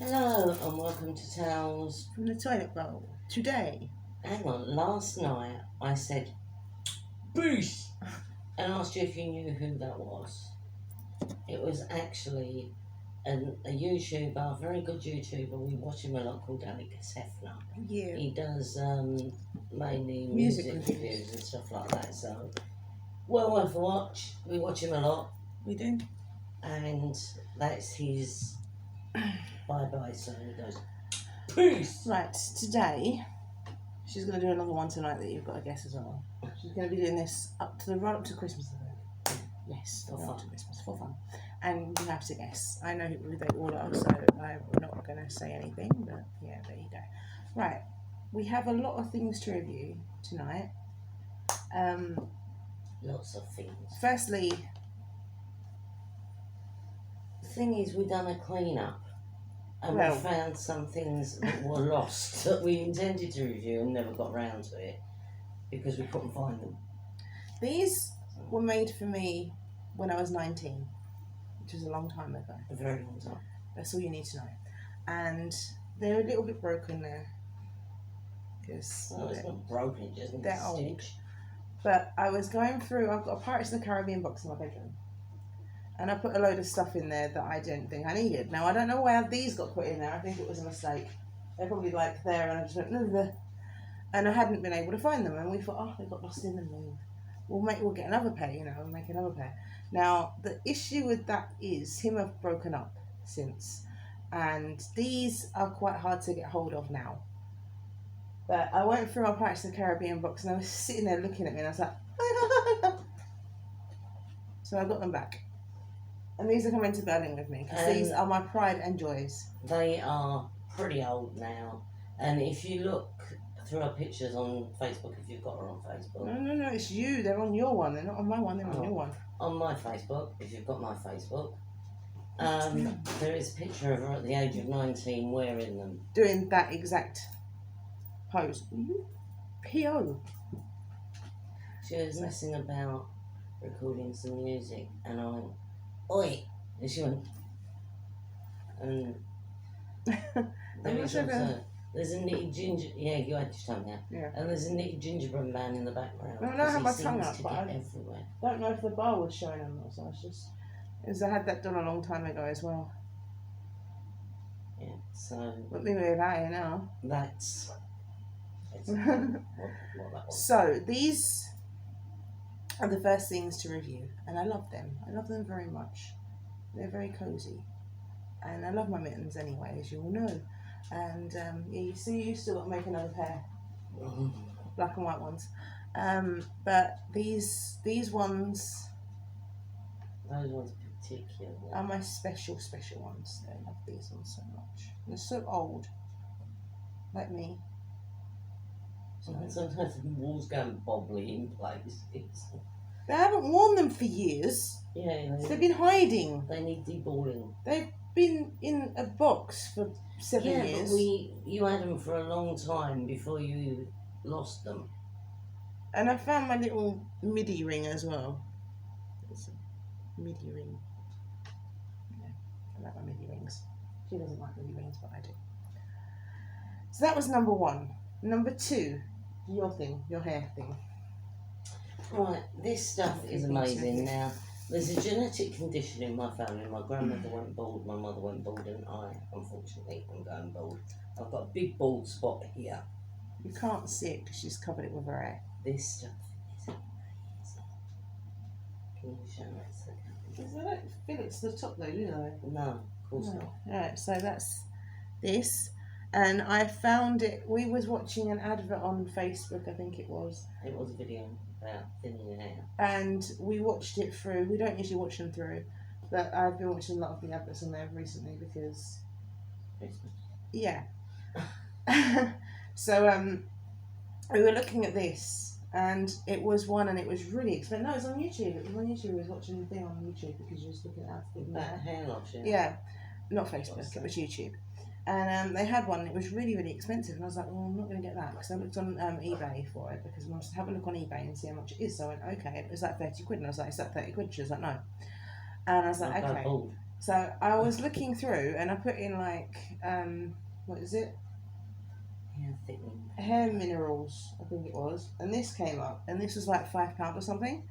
Hello and welcome to Tales. From the toilet bowl. Today. Hang on, last night I said Bruce and asked you if you knew who that was. It was actually a YouTuber, a very good YouTuber. We watch him a lot, called Alec Sefner. Yeah. He does mainly Music music reviews. reviews and stuff like that. So, well worth a watch. We watch him a lot, We do. and that's his bye bye. So he goes, peace. Right, today she's going to do another one tonight that you've got to guess as well. She's going to be doing this right up to Christmas, I think. Yes, For right up fun. to Christmas, for fun. And you have to guess. I know who they all are, so I'm not going to say anything, but yeah, there you go. Right, we have a lot of things to review tonight. Lots of things. Firstly, The thing is, we've done a clean up and Well- we found some things that were lost that we intended to review and never got round to it because we couldn't find them. these were made for me when I was 19, which was a long time ago. A very long time. That's all you need to know. And they're a little bit broken there. Because Well, it's not broken, it just needs They're a old. stitch. but I was going through, I've got a Pirates of the Caribbean box in my bedroom. And I put a load of stuff in there that I didn't think I needed. Now, I don't know where these got put in there. I think it was a mistake. They're probably like there, and I just went, no. And I hadn't been able to find them. And we thought, oh, they got lost in the move. We'll get another pair, and make another pair. Now, the issue with that is him have broken up since. And these are quite hard to get hold of now. But I went through our Pirates of the Caribbean box, and I was sitting there looking at me, and I was like, so I got them back. And these are coming to Berlin with me, because these are my pride and joys. They are pretty old now. And if you look through our pictures on Facebook, if you've got her on Facebook. No, it's you. They're on your one. They're not on my one. They're on Oh. your one. On my Facebook, if you've got my Facebook, there is a picture of her at the age of 19 wearing them. Doing that exact pose. P.O. She was messing about recording some music, and I went, oi! And she went, and I'm not sure there's a knitted ginger, yeah, you had your tongue out, Yeah. and there's a knitted gingerbread man in the background. No, I don't have my because he tongue seems out, to but get I- everywhere. Don't know if the bar was showing or not, so because I had that done a long time ago as well. Yeah, so But maybe without it now. that's what that was. So these are the first things to review, and I love them. I love them very much. They're very cozy, and I love my mittens anyway, as you all know. And yeah, you see, you still got to make another pair, black and white ones. But these ones Those ones particularly. are my special ones. I love these ones so much. They're so old, like me. So, Sometimes the walls go bobbly in places. they haven't worn them for years. Yeah, They've been hiding. they need deballing. They've been in a box for 7 Yeah, years. but you had them for a long time before you lost them. And I found my little MIDI ring as well. It's a MIDI ring. Yeah, I like my MIDI rings. She doesn't like MIDI rings, but I do. So that was number one. Number two, your thing, your hair thing. Right, this stuff is amazing. Now, there's a genetic condition in my family. My grandmother went bald, my mother went bald, and I, unfortunately, am going bald. I've got a big bald spot here. You can't see it because she's covered it with her hair. This stuff is amazing. Can you show me a second? I don't feel it's the top though, do they? No, of course not. Alright, so that's this. And I found it, we was watching an advert on Facebook, I think it was. It was a video about thinning your hair. And we watched it through. We don't usually watch them through, but I've been watching a lot of the adverts on there recently because, Christmas. yeah. So we were looking at this, and it was one, and it was really expensive. No, it was on YouTube. It was on YouTube. I was watching the thing on YouTube because you was looking at it. That hair loss, yeah. Yeah, not Facebook. It was YouTube. And they had one, and it was really, really expensive. And I was like, well, I'm not going to get that. because I looked on eBay for it, because I wanted to have a look on eBay and see how much it is. So I went, okay, it was like 30 quid. And I was like, is that 30 quid? She was like, no. And I was like, I'll go okay. bald. So I was looking through and I put in like, what is it? Yeah, thickening. Hair minerals, I think it was. And this came up and this was like £5 or something.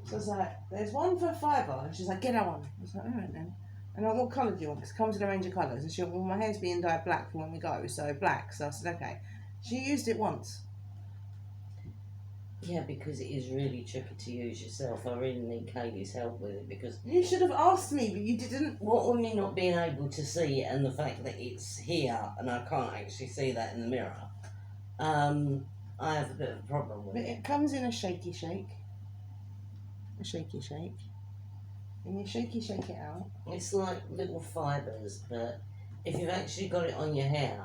So I was like, there's one for £5. And she's like, get that one. I was like, alright then. And I'm like, what colour do you want? Because it comes in a range of colours. And she went, well, my hair's being dyed black for when we go, so black. So I said, okay. She used it once. Yeah, because it is really tricky to use yourself. I really need Katie's help with it because You should have asked me, but you didn't. what with me not being able to see it and the fact that it's here and I can't actually see that in the mirror, I have a bit of a problem with But it. it comes in a shaky shake. A shaky shake. And you shaky shake it out. It's like little fibres, but if you've actually got it on your hair,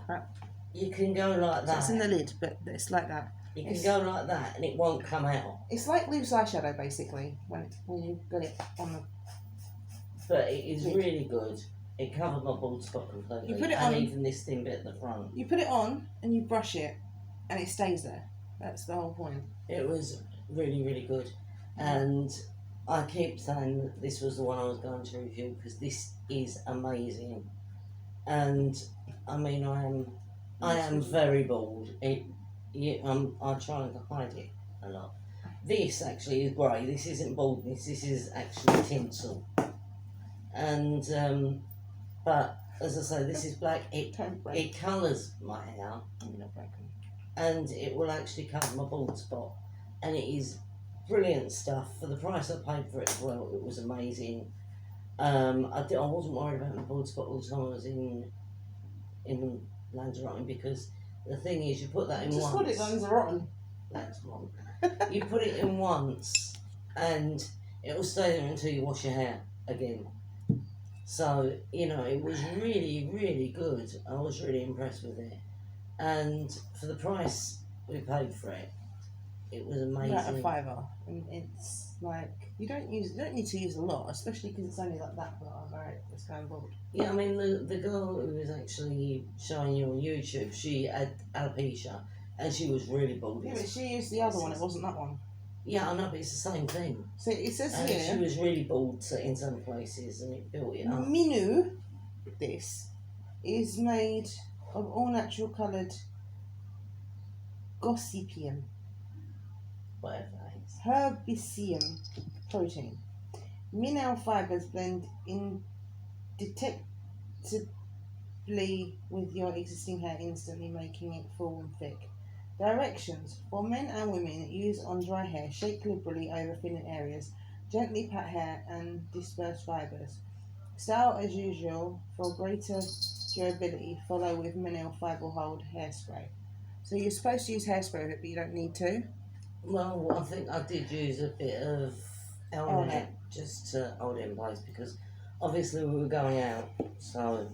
Crap. you can go like So that. it's in the lid, but it's like that. You can go like that and it won't come out. It's like loose eyeshadow basically when you got it on the. But it is Lid. really good. It covers my bald spot completely. You put it and on- even this thin bit at the front. You put it on and you brush it, and it stays there. That's the whole point. It was really, really good. And I keep saying that this was the one I was going to review because this is amazing. And I mean, I am very bald. I try and hide it a lot. This actually is grey. This isn't baldness. This is actually tinsel. And but as I say, this is black. Don't break. It colours my hair, You're not broken. and it will actually cover my bald spot. And it is brilliant stuff for the price I paid for it as well. It was amazing. I wasn't worried about my bald spot all the time I was in Lanzarote because the thing is, you put that in Just once. put it on rotten. That's wrong. You put it in once, and it will stay there until you wash your hair again. So it was really, really good. I was really impressed with it, and for the price we paid for it, it was amazing. About a £5, and it's like you don't need to use a lot, especially because it's only like that part. Right, it's going bald. Yeah, I mean the girl who was actually showing you on YouTube, she had alopecia, and she was really bald. Yeah, but she used the other one. It wasn't that one. Yeah, I know, but it's the same thing. So it says And here. she was really bald in some places, and it built it up. Minu, this is made of all natural coloured gossypium, Whatever that is. herbaceum protein. Mineral fibres blend indetectably with your existing hair, instantly making it full and thick. Directions for men and women: use on dry hair, shake liberally over thinner areas, gently pat hair and disperse fibres. Style as usual for greater durability. Follow with mineral fibre hold hairspray. So you're supposed to use hairspray with it, but you don't need to. Well, I think I did use a bit of Elnet just to hold it in place because obviously we were going out, so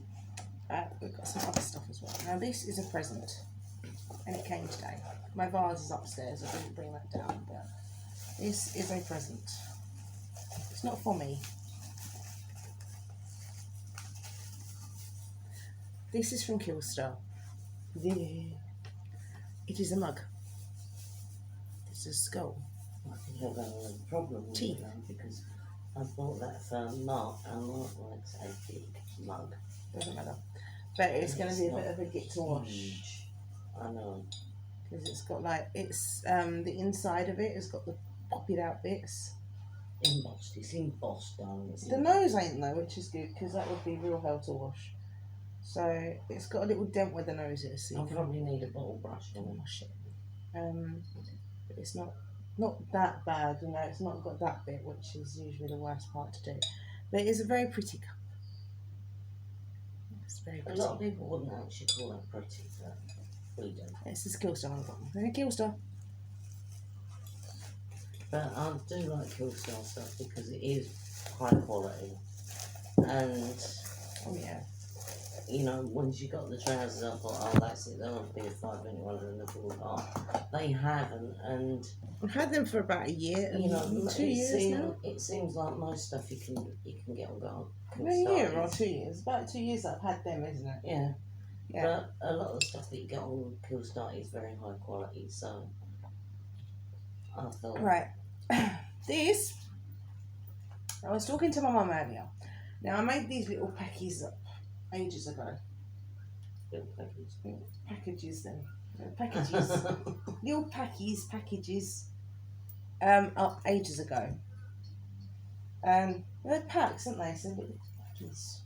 We've got some other stuff as well. Now this is a present, and it came today. My vase is upstairs. I didn't bring that down, but this is a present. It's not for me. This is from Killstar. It is a mug. This is a skull. I think I've got a problem with Teeth. it now because I bought that for Mark, and Mark likes a big mug. Doesn't matter. But it's going to be a bit of a git to wash. Huge. I know. Because it's got like, it's the inside of it has got the popped out bits. Embossed. It's embossed, darling. It's The nose ain't though, which is good because that would be real hell to wash. So it's got a little dent where the nose is, so you I'll can probably need a bottle brush for it. wash it. But it's not that bad, it's not got that bit, which is usually the worst part to do. But it is a very pretty cup. It's very A pretty. lot of people wouldn't actually call it pretty, but we do. It's this Killstar on the bottom. Thank you, Killstar. But I do like Killstar stuff because it is high quality. And, Oh yeah. once you got the trousers, I thought, oh, that's it, they'll be a 5-minute wonder in the full part. They haven't, and, I've had them for about a year, and 2 years now. it seems like most stuff you can get on Go. A year or 2 years. About 2 years that I've had them, isn't it? Yeah. Yeah. But a lot of the stuff that you get on Killstar is very high quality, so I thought, Right. This I was talking to my mum earlier. Now I made these little packies up ages ago. Little packages. Packages then. Packages. Little packages up ages ago. And they're packs, aren't they? So little packages.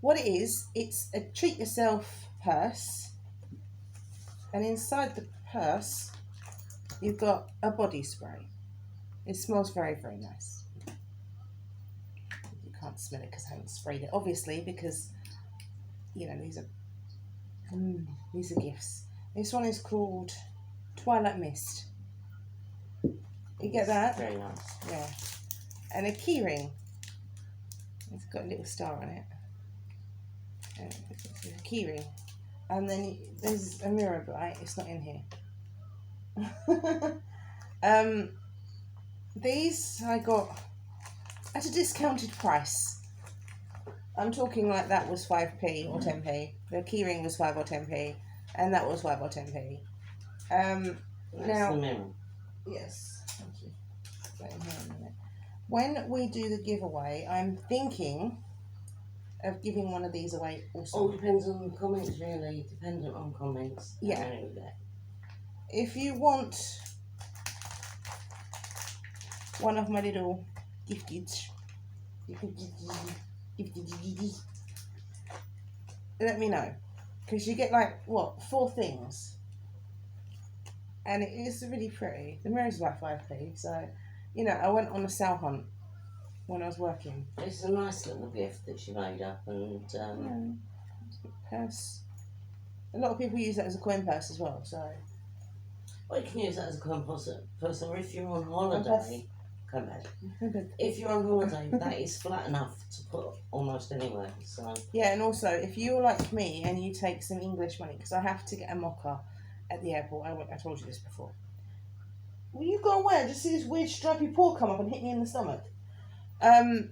What it is, it's a treat yourself purse. And inside the purse, you've got a body spray. It smells very, very nice. You can't smell it because I haven't sprayed it, obviously, because, you know, these are gifts. This one is called Twilight Mist. You get that? Very nice. Yeah. And a key ring. It's got a little star on it. It's a key ring. And then there's a mirror light. It's not in here. These I got at a discounted price. I'm talking like that was 5p or 10p. The keyring was 5 or 10p, and that was 5 or 10p. That's Now, the mirror. yes, thank you. Wait in here a minute. When we do the giveaway, I'm thinking of giving one of these away also. All depends on the comments, really. Dependent on comments. Yeah. I know that. If you want one of my little gifties, let me know, because you get like what 4 things, and it is really pretty. The mirror's about 5p, so you know I went on a sale hunt when I was working. It's a nice little gift that she made up, and Purse. A lot of people use that as a coin purse as well. So well, you can use that as a composite purse, or if you're on holiday. Come back. If you're on holiday, that is flat enough to put almost anywhere. So yeah, and also if you're like me and you take some English money, because I have to get a mocha at the airport. I told you this before. Will you go away? I just see this weird stripy paw come up and hit me in the stomach. I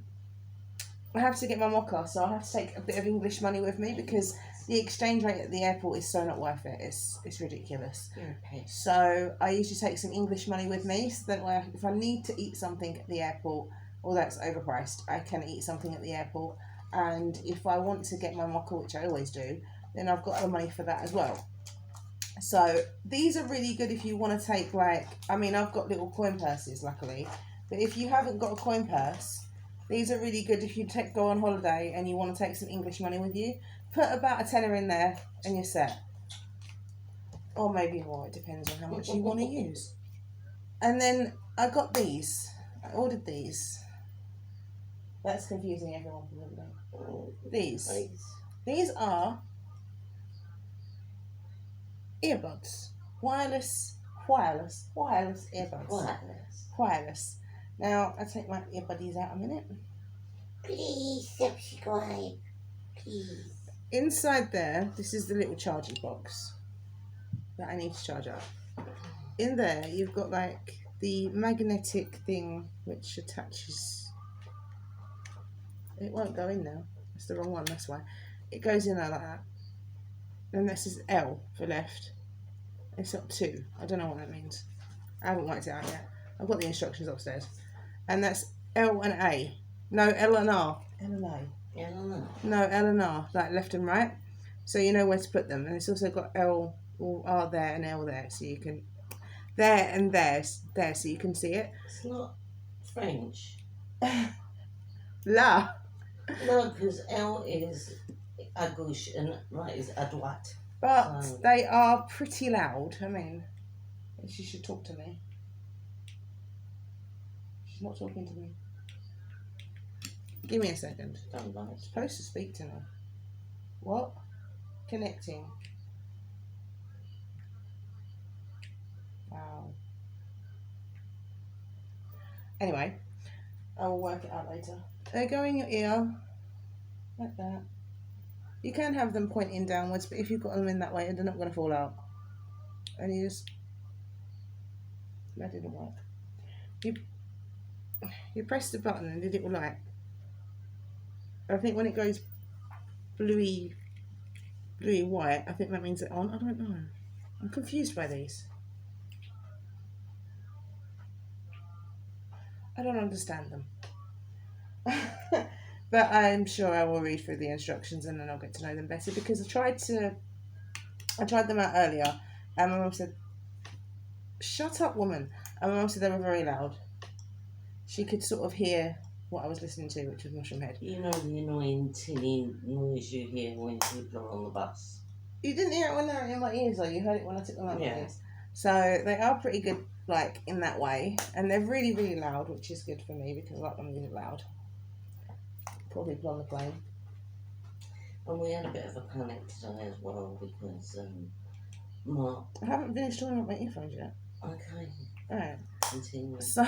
have to get my mocha, so I have to take a bit of English money with me because the exchange rate at the airport is so not worth it. It's ridiculous. you're a pest. So I usually take some English money with me, so that way if I need to eat something at the airport, or that's overpriced, I can eat something at the airport. And if I want to get my mocha, which I always do, then I've got the money for that as well. So these are really good if you want to take I've got little coin purses luckily, but if you haven't got a coin purse, these are really good if you go on holiday and you want to take some English money with you. Put about a tenner in there and you're set. Or maybe more, it depends on how much you want to use. And then I got these. I ordered these. That's confusing everyone probably. These. These are earbuds. Wireless earbuds. Wireless. Now, I'll take my earbuddies out a minute. Please subscribe. Please. Inside there, this is the little charging box that I need to charge up. In there, you've got like the magnetic thing which attaches. It won't go in now. It's the wrong one, that's why. It goes in there like that. And this is L for left. It's got 2. I don't know what that means. I haven't worked it out yet. I've got the instructions upstairs. And that's L and A. No, L and R. L and A. No, L and R, like left and right. So you know where to put them. And it's also got L or R there and L there. So you can... There and there so you can see it. It's not French. La. No, because L is à gauche and right is à droite. But So- they are pretty loud. I mean, she should talk to me. She's not talking to me. Give me a second. Don't like. I'm supposed to speak to me. What? Connecting. Wow. Anyway, I will work it out later. They go in your ear, like that. You can have them pointing downwards, but if you've got them in that way, they're not going to fall out. And you just... That didn't work. You press the button and it will light. I think when it goes bluey white, I think that means it's on. I don't know. I'm confused by these. I don't understand them. But I'm sure I will read through the instructions and then I'll get to know them better because I tried them out earlier and my mum said, "Shut up, woman." And my mum said they were very loud. She could sort of hear what I was listening to, which was Mushroom Head. You know the annoying tinny noise you hear when people are on the bus? You didn't hear it when they were in my ears, though. You heard it when I took them out of Yeah. my ears. So they are pretty good, like, in that way. And they're really, really loud, which is good for me because I like them really loud. Poor people on the plane. And we had a bit of a panic today as well because Mark. I haven't finished talking about my earphones yet. Okay, Alright. continue. So,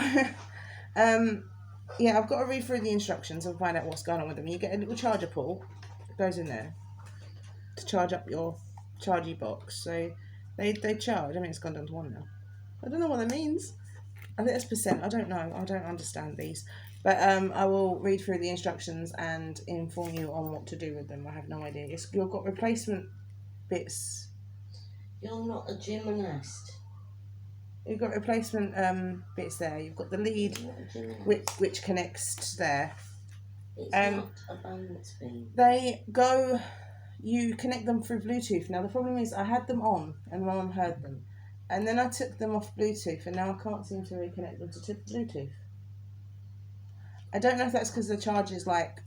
yeah, I've got to read through the instructions and find out what's going on with them. You get a little charger port that goes in there to charge up your chargy box. So they charge. I mean, it's gone down to 1 now. I don't know what that means. I think it's percent. I don't know. I don't understand these. But I will read through the instructions and inform you on what to do with them. I have no idea. You've got replacement bits. You're not a gymnast. You've got replacement bits there. You've got the lead, You're not a gymnast. which connects there. It's not a balance beam. They go. You connect them through Bluetooth. Now the problem is I had them on and no one heard them, and then I took them off Bluetooth and now I can't seem to reconnect them to Bluetooth. I don't know if that's because the charge is like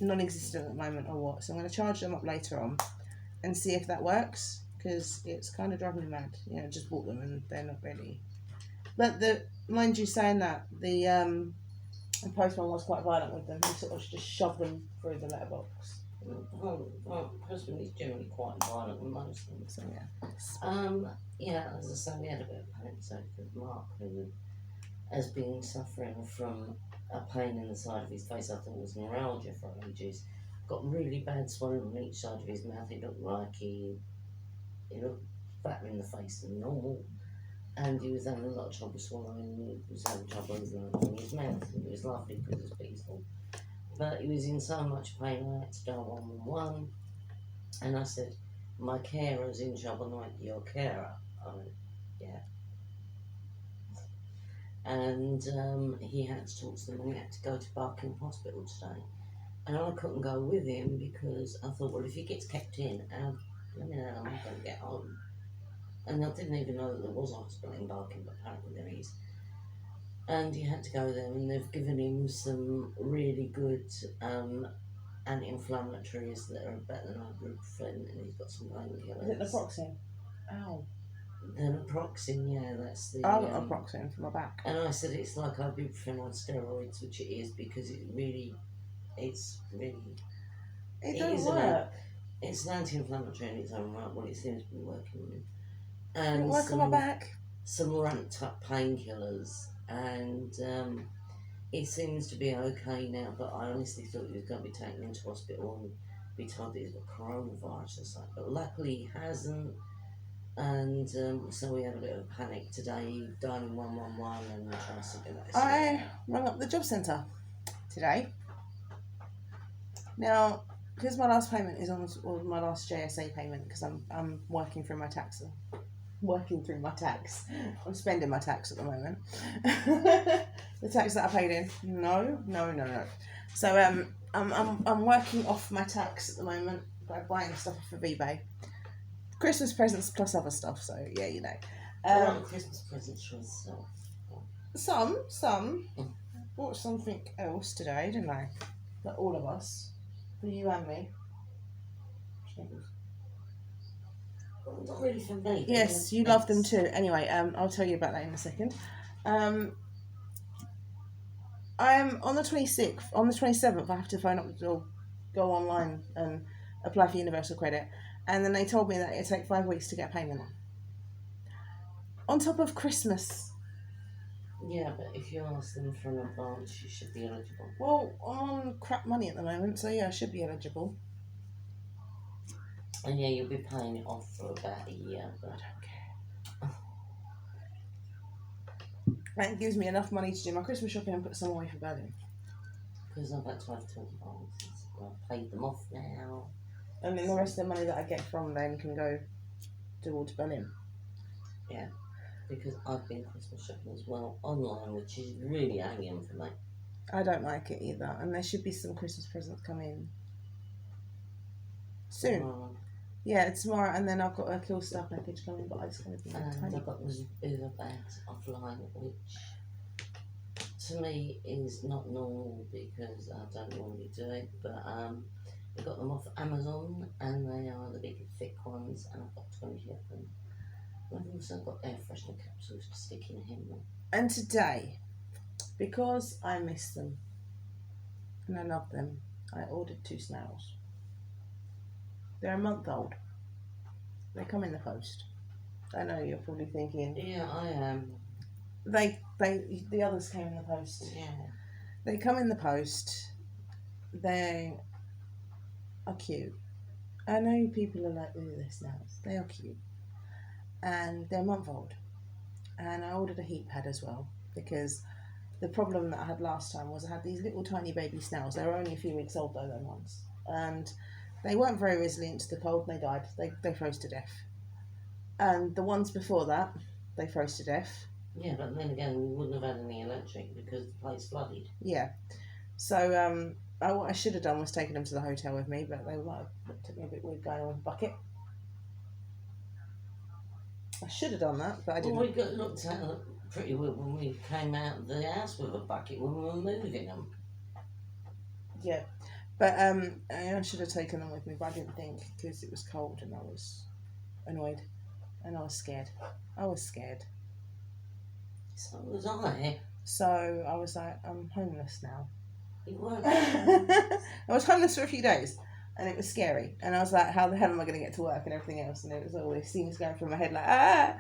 non-existent at the moment or what. So I'm going to charge them up later on and see if that works because it's kind of driving me mad. You know, just bought them and they're not ready. But mind you, saying that the postman was quite violent with them. He sort of just shoved them through the letterbox. Well, husband is generally quite violent with most things. So yeah. Yeah, as I say, we had a bit of panic so because Mark, who has been suffering from a pain in the side of his face, I thought was neuralgia for ages, got really bad swelling on each side of his mouth. It looked like he looked fatter in the face than normal. And he was having a lot of trouble swallowing, he was having trouble in his mouth. It was lovely because it's peaceful. But he was in so much pain, I had to dial 111. And I said, "My carer's in trouble." And I went, "Your carer?" I went, "Yeah." And he had to talk to them and he had to go to Barking Hospital today. And I couldn't go with him because I thought, well, if he gets kept in, let me know how I'm going to get home. And I didn't even know that there was a hospital in Barking, but apparently there is. And he had to go there, and they've given him some really good anti-inflammatories that are better than ibuprofen, and he's got some painkillers. Is it naproxen? Ow. The naproxen, yeah, that's the. I got naproxen for my back. And I said it's like ibuprofen on steroids, which it is because it's really. It It don't is work. It's an anti-inflammatory in its own right. Well, it seems to be working with him. It And don't work on my back. some ramped up painkillers, and he seems to be okay now. But I honestly thought he was going to be taken into hospital and be told that he's got coronavirus or something. But luckily he hasn't. And so we had a bit of a panic today, dialing 111 and trying to sort it out. I rang up the job centre today. Now, because my last payment is or my last JSA payment, because I'm working through my tax. I'm spending my tax at the moment. The tax that I paid in. No. So I'm working off my tax at the moment by buying stuff off of eBay. Christmas presents plus other stuff, so yeah, you know. Christmas presents for yourself. Some. Bought something else today, didn't I? For all of us. For you and me. Well, not really for me. Yes, you love them too. Anyway, I'll tell you about that in a second. I'm on the 26th. On the 27th, I have to phone up or go online and apply for Universal Credit. And then they told me that it'd take 5 weeks to get a payment on top of Christmas. Yeah, but if you ask them for an advance, you should be eligible. Well, I'm on crap money at the moment, so yeah, I should be eligible. And yeah, you'll be paying it off for about a year, but I don't care. That gives me enough money to do my Christmas shopping and put some away for Berlin. because I've had to have 20 balances. I've paid them off now. And then the rest of the money that I get from them can go towards Berlin. Yeah. because I've been Christmas shopping as well online, which is really alien for me. I don't like it either, and there should be some Christmas presents coming soon. Tomorrow. Yeah, tomorrow, and then I've got a Kill Stuff package coming, but it's going to be And tiny. I've got those Uber bags offline, which to me is not normal because I don't normally do it, but I got them off Amazon and they are the big thick ones, and I've got 20 of them. And I've also got air freshener capsules to stick in here. And today, because I miss them and I love them, I ordered 2 snails. They're a month old. They come in the post. I know you're probably thinking Yeah, I am. the others came in the post. Yeah. They come in the post. They are cute. I know people are like, ooh, they're snails. They are cute. And they're a month old. And I ordered a heat pad as well because the problem that I had last time was I had these little tiny baby snails. They were only a few weeks old though, them ones. And they weren't very resilient to the cold and they died. They froze to death. And the ones before that, they froze to death. Yeah, but then again, we wouldn't have had any electric because the place flooded. Yeah. So what I should have done was taken them to the hotel with me, but they were like, it took me a bit weird going on with a bucket. I should have done that, but I didn't. Well, we got looked at pretty well when we came out of the house with a bucket when we were moving them. Yeah. But I should have taken them with me, but I didn't think because it was cold and I was annoyed and I was scared. So was I. So I was like, I'm homeless now. You weren't. I was homeless for a few days and it was scary. And I was like, how the hell am I going to get to work and everything else? And it was all these things going through my head like, ah!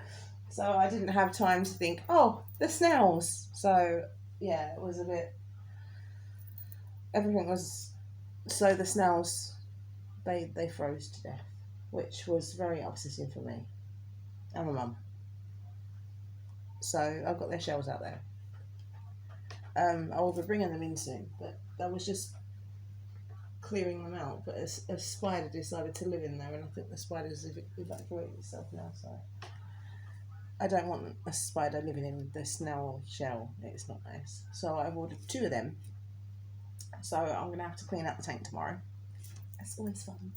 So I didn't have time to think, oh, the snails. So yeah, it was a bit, everything was, so the snails, they froze to death, which was very upsetting for me and my mum. So I've got their shells out there. I will be bringing them in soon, but I was just clearing them out. But a spider decided to live in there, and I think the spider's evacuated itself now. So I don't want a spider living in the snail shell. It's not nice. So I've ordered 2 of them. So I'm gonna have to clean out the tank tomorrow. That's always fun.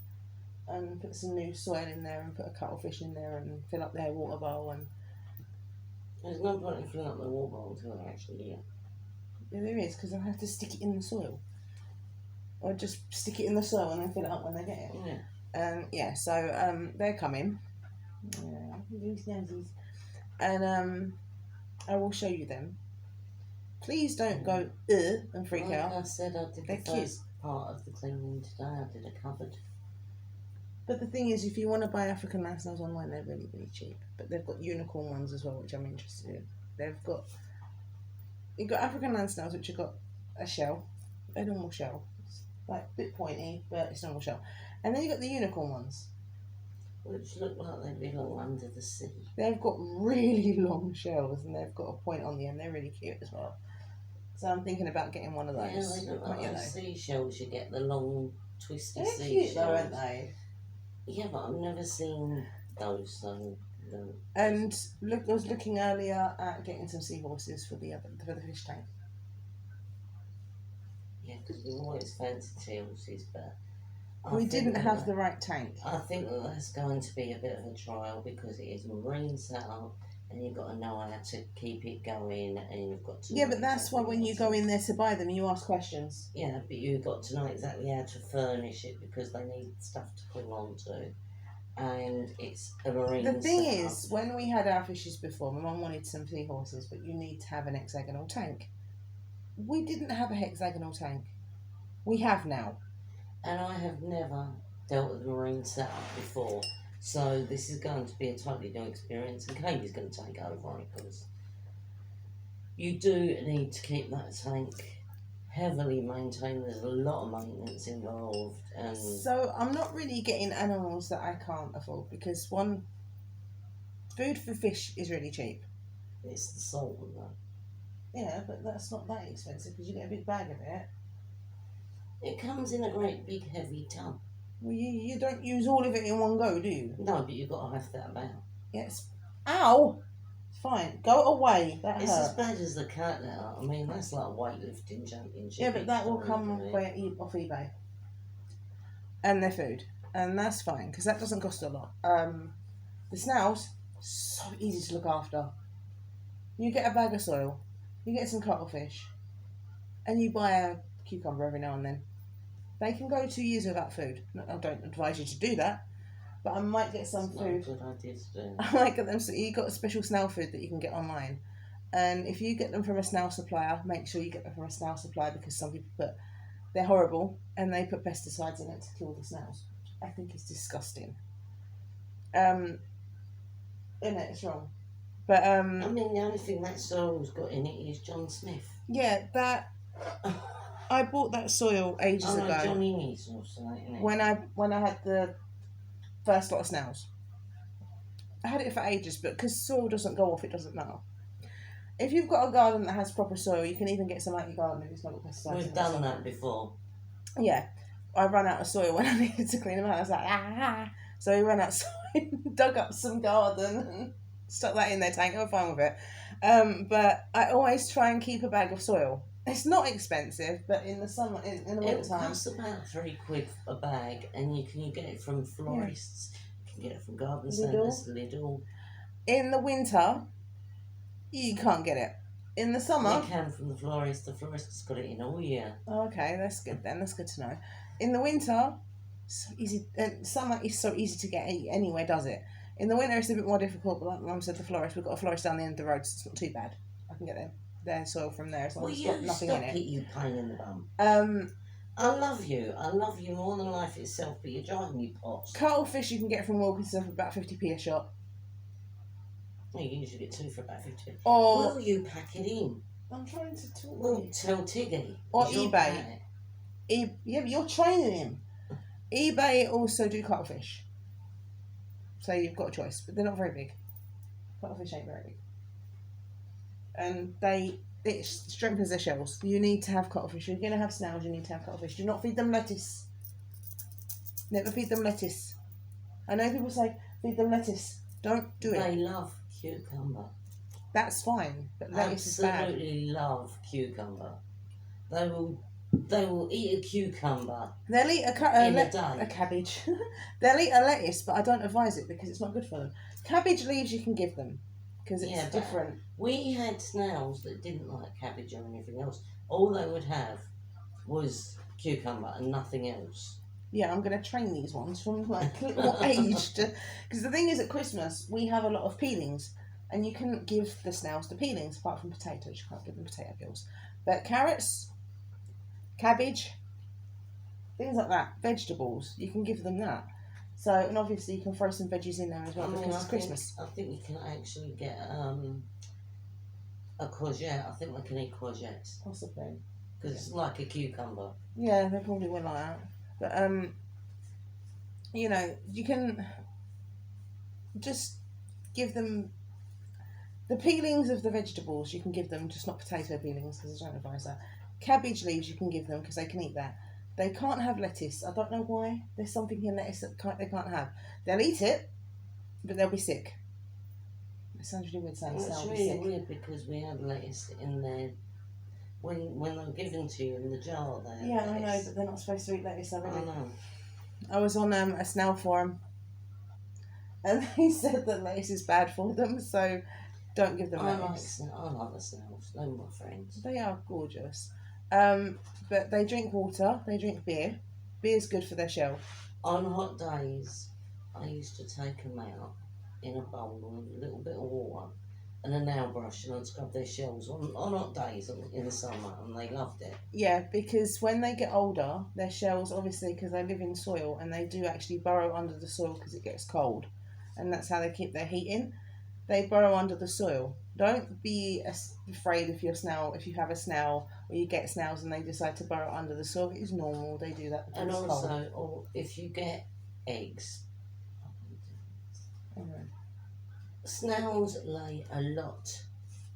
And put some new soil in there, and put a cuttlefish in there, and fill up their water bowl. And There's no point in filling up the water bowl until they're actually here. yeah, there is, because I have to stick it in the soil. Or just stick it in the soil and then fill it up when they get it. Yeah. Yeah, so they're coming. Yeah, these noses. And I will show you them. Please don't go and freak Like out. I said, I did They're the cute. first part of the cleaning today. I did a cupboard. But the thing is, if you want to buy African land snails online, they're really, really cheap. But they've got unicorn ones as well, which I'm interested in. You've got African land snails, which have got a shell, a normal shell. It's like a bit pointy, but it's a normal shell. And then you've got the unicorn ones. Which look like they belong under the sea. They've got really long shells and they've got a point on the end. They're really cute as well. So I'm thinking about getting one of those. Yeah, they look like those seashells. You get the long, twisty They're seashells. cute though, aren't they? Yeah, but I've never seen those, so... No. And look, I was looking earlier at getting some seahorses for the fish tank. Yeah, because we always fancy seahorses, but... We didn't have the right tank. I think that that's going to be a bit of a trial because it is marine setup and you've got to know how to keep it going and you've got to... Yeah, but that's why when you go in there to buy them, you ask questions. Yeah, but you've got to know exactly how to furnish it because they need stuff to cling on to. And it's a marine The thing setup. is, when we had our fishes before, my mum wanted some seahorses, but you need to have an hexagonal tank. We didn't have a hexagonal tank. We have now. And I have never dealt with a marine setup before, so this is going to be a totally new experience, and Katie's going to take over it because you do need to keep that tank heavily maintained. There's a lot of maintenance involved, and So I'm not really getting animals that I can't afford because one, food for fish is really cheap. it's the salt and that. Yeah, but that's not that expensive because you get a big bag of it. It comes in a great big heavy tub. Well, you don't use all of it in one go, do you? No, but you've got to have that about. Yes. Ow! Fine. Go away. That It's as hurt. bad as the cat now. I mean, that's like weightlifting championship. Yeah, but that will It's come horrible, isn't it? off eBay. And their food. And that's fine, because that doesn't cost a lot. The snails, so easy to look after. You get a bag of soil, you get some cuttlefish, and you buy a cucumber every now and then. They can go 2 years without food. No, I don't advise you to do that, but I might get some It's not a food. good idea to do. I might get them. So you got special snail food that you can get online, and if you get them from a snail supplier, make sure you get them from a snail supplier, because some people they're horrible and they put pesticides in it to kill the snails. I think it's disgusting. In it, it's wrong. But I mean, the only thing that soil's got in it is John Smith. yeah, that I bought that soil ages Oh, no, ago John Innes or something, isn't it? when I had the first lot of snails. I had it for ages, but because soil doesn't go off, it doesn't matter. If you've got a garden that has proper soil, you can even get some out of your garden if it's not got pesticides. We've done that before. Yeah, I ran out of soil when I needed to clean them out. I was like, ah. So we ran outside, dug up some garden, and stuck that in their tank. I was fine with it. But I always try and keep a bag of soil. It's not expensive, but in the summer, in the winter It time, costs about £3 a bag, and you can get it from florists. You can get it from garden Lidl. centres, Lidl. in the winter, you can't get it. In the summer, You can from the florist. The florist's got it in all year. okay, that's good then. That's good to know. In the winter, so easy. Summer is so easy to get anywhere, does it? In the winter, it's a bit more difficult. But like Mum said, the florist. We've got a florist down the end of the road, so it's not too bad. I can get their soil from there as long Will as it's you got nothing stop in it, it. you pain in the bum? I I love you. I love you more than life itself, but you're driving me pots. Cuttlefish you can get from Wilkinson for about 50p a shot. You can usually get 2 for about 50. Or Will you pack it in? I'm trying to talk. Well, tell Tiggy. Or It's your eBay. cat. Yeah, but you're training him. eBay also do cuttlefish. So you've got a choice, but they're not very big. Cuttlefish ain't very big. And it strengthens their shells. You need to have cuttlefish. You're going to have snails, you need to have cuttlefish. Do not feed them lettuce. Never feed them lettuce. I know people say, feed them lettuce. Don't do it. They love cucumber. That's fine, but lettuce is bad. Absolutely love cucumber. They will eat a cucumber They'll eat in a day. a cabbage. They'll eat a lettuce, but I don't advise it because it's not good for them. Cabbage leaves you can give them because it's Yeah, but- different. We had snails that didn't like cabbage or anything else. All they would have was cucumber and nothing else. Yeah, I'm going to train these ones from like little age to. Because the thing is, at Christmas we have a lot of peelings, and you can give the snails the peelings apart from potatoes. You can't give them potato peels, but carrots, cabbage, things like that, vegetables, you can give them that. So, and obviously you can throw some veggies in there as well because it's Christmas. I think you can actually get a courgette. I think they can eat courgettes Possibly. because it's like a cucumber. Yeah, they probably will like that. But you know, you can just give them the peelings of the vegetables. You can give them, just not potato peelings because I don't advise that. Cabbage leaves you can give them because they can eat that. They can't have lettuce. I don't know why. There's something in lettuce that they can't have. They'll eat it, but they'll be sick. It sounds really weird saying It's they'll be really sick. weird because we had lettuce in there when they were given to you in the jar. There. Yeah, I know, but they're not supposed to eat lettuce. I Already. know. I was on a snail forum, and they said that lettuce is bad for them, so don't give them I like lettuce. the snails. They're my friends. They are gorgeous. But they drink water, they drink beer. Beer's good for their shell. On hot days, I used to take them out in a bowl with a little bit of water and a nail brush, and I'd scrub their shells on hot days in the summer, and they loved it. Yeah, because when they get older, their shells, obviously, because they live in soil, and they do actually burrow under the soil because it gets cold. And that's how they keep their heat in. They burrow under the soil. Don't be afraid if you have a snail or you get snails and they decide to burrow under the soil. It is normal. They do that because And it's also, cold. or if you get eggs, Anyway. snails lay a lot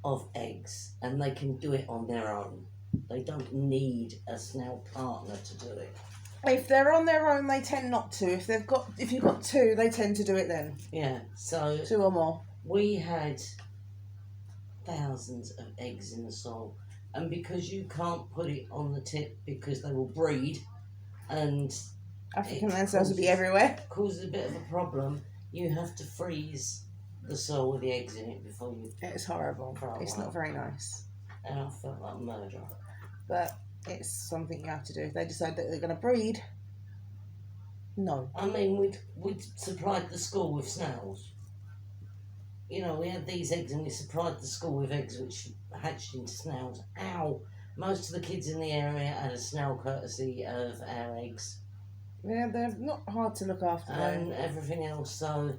of eggs, and they can do it on their own. They don't need a snail partner to do it. If they're on their own, they tend not to. If you've got two, they tend to do it then. Yeah, so 2 or more. we had thousands of eggs in the soil, and because you can't put it on the tip because they will breed and African it land cells will be causes- everywhere. causes a bit of a problem, you have to freeze the soil with the eggs in it before you. It's horrible. Oh, It's wow. not very nice. And I felt like murder. But it's something you have to do. If they decide that they're going to breed, no. I mean, we'd supplied the school with snails. You know, we had these eggs and we supplied the school with eggs which hatched into snails. Ow! Most of the kids in the area had a snail courtesy of our eggs Yeah, they're not hard to look after, and though. everything else. So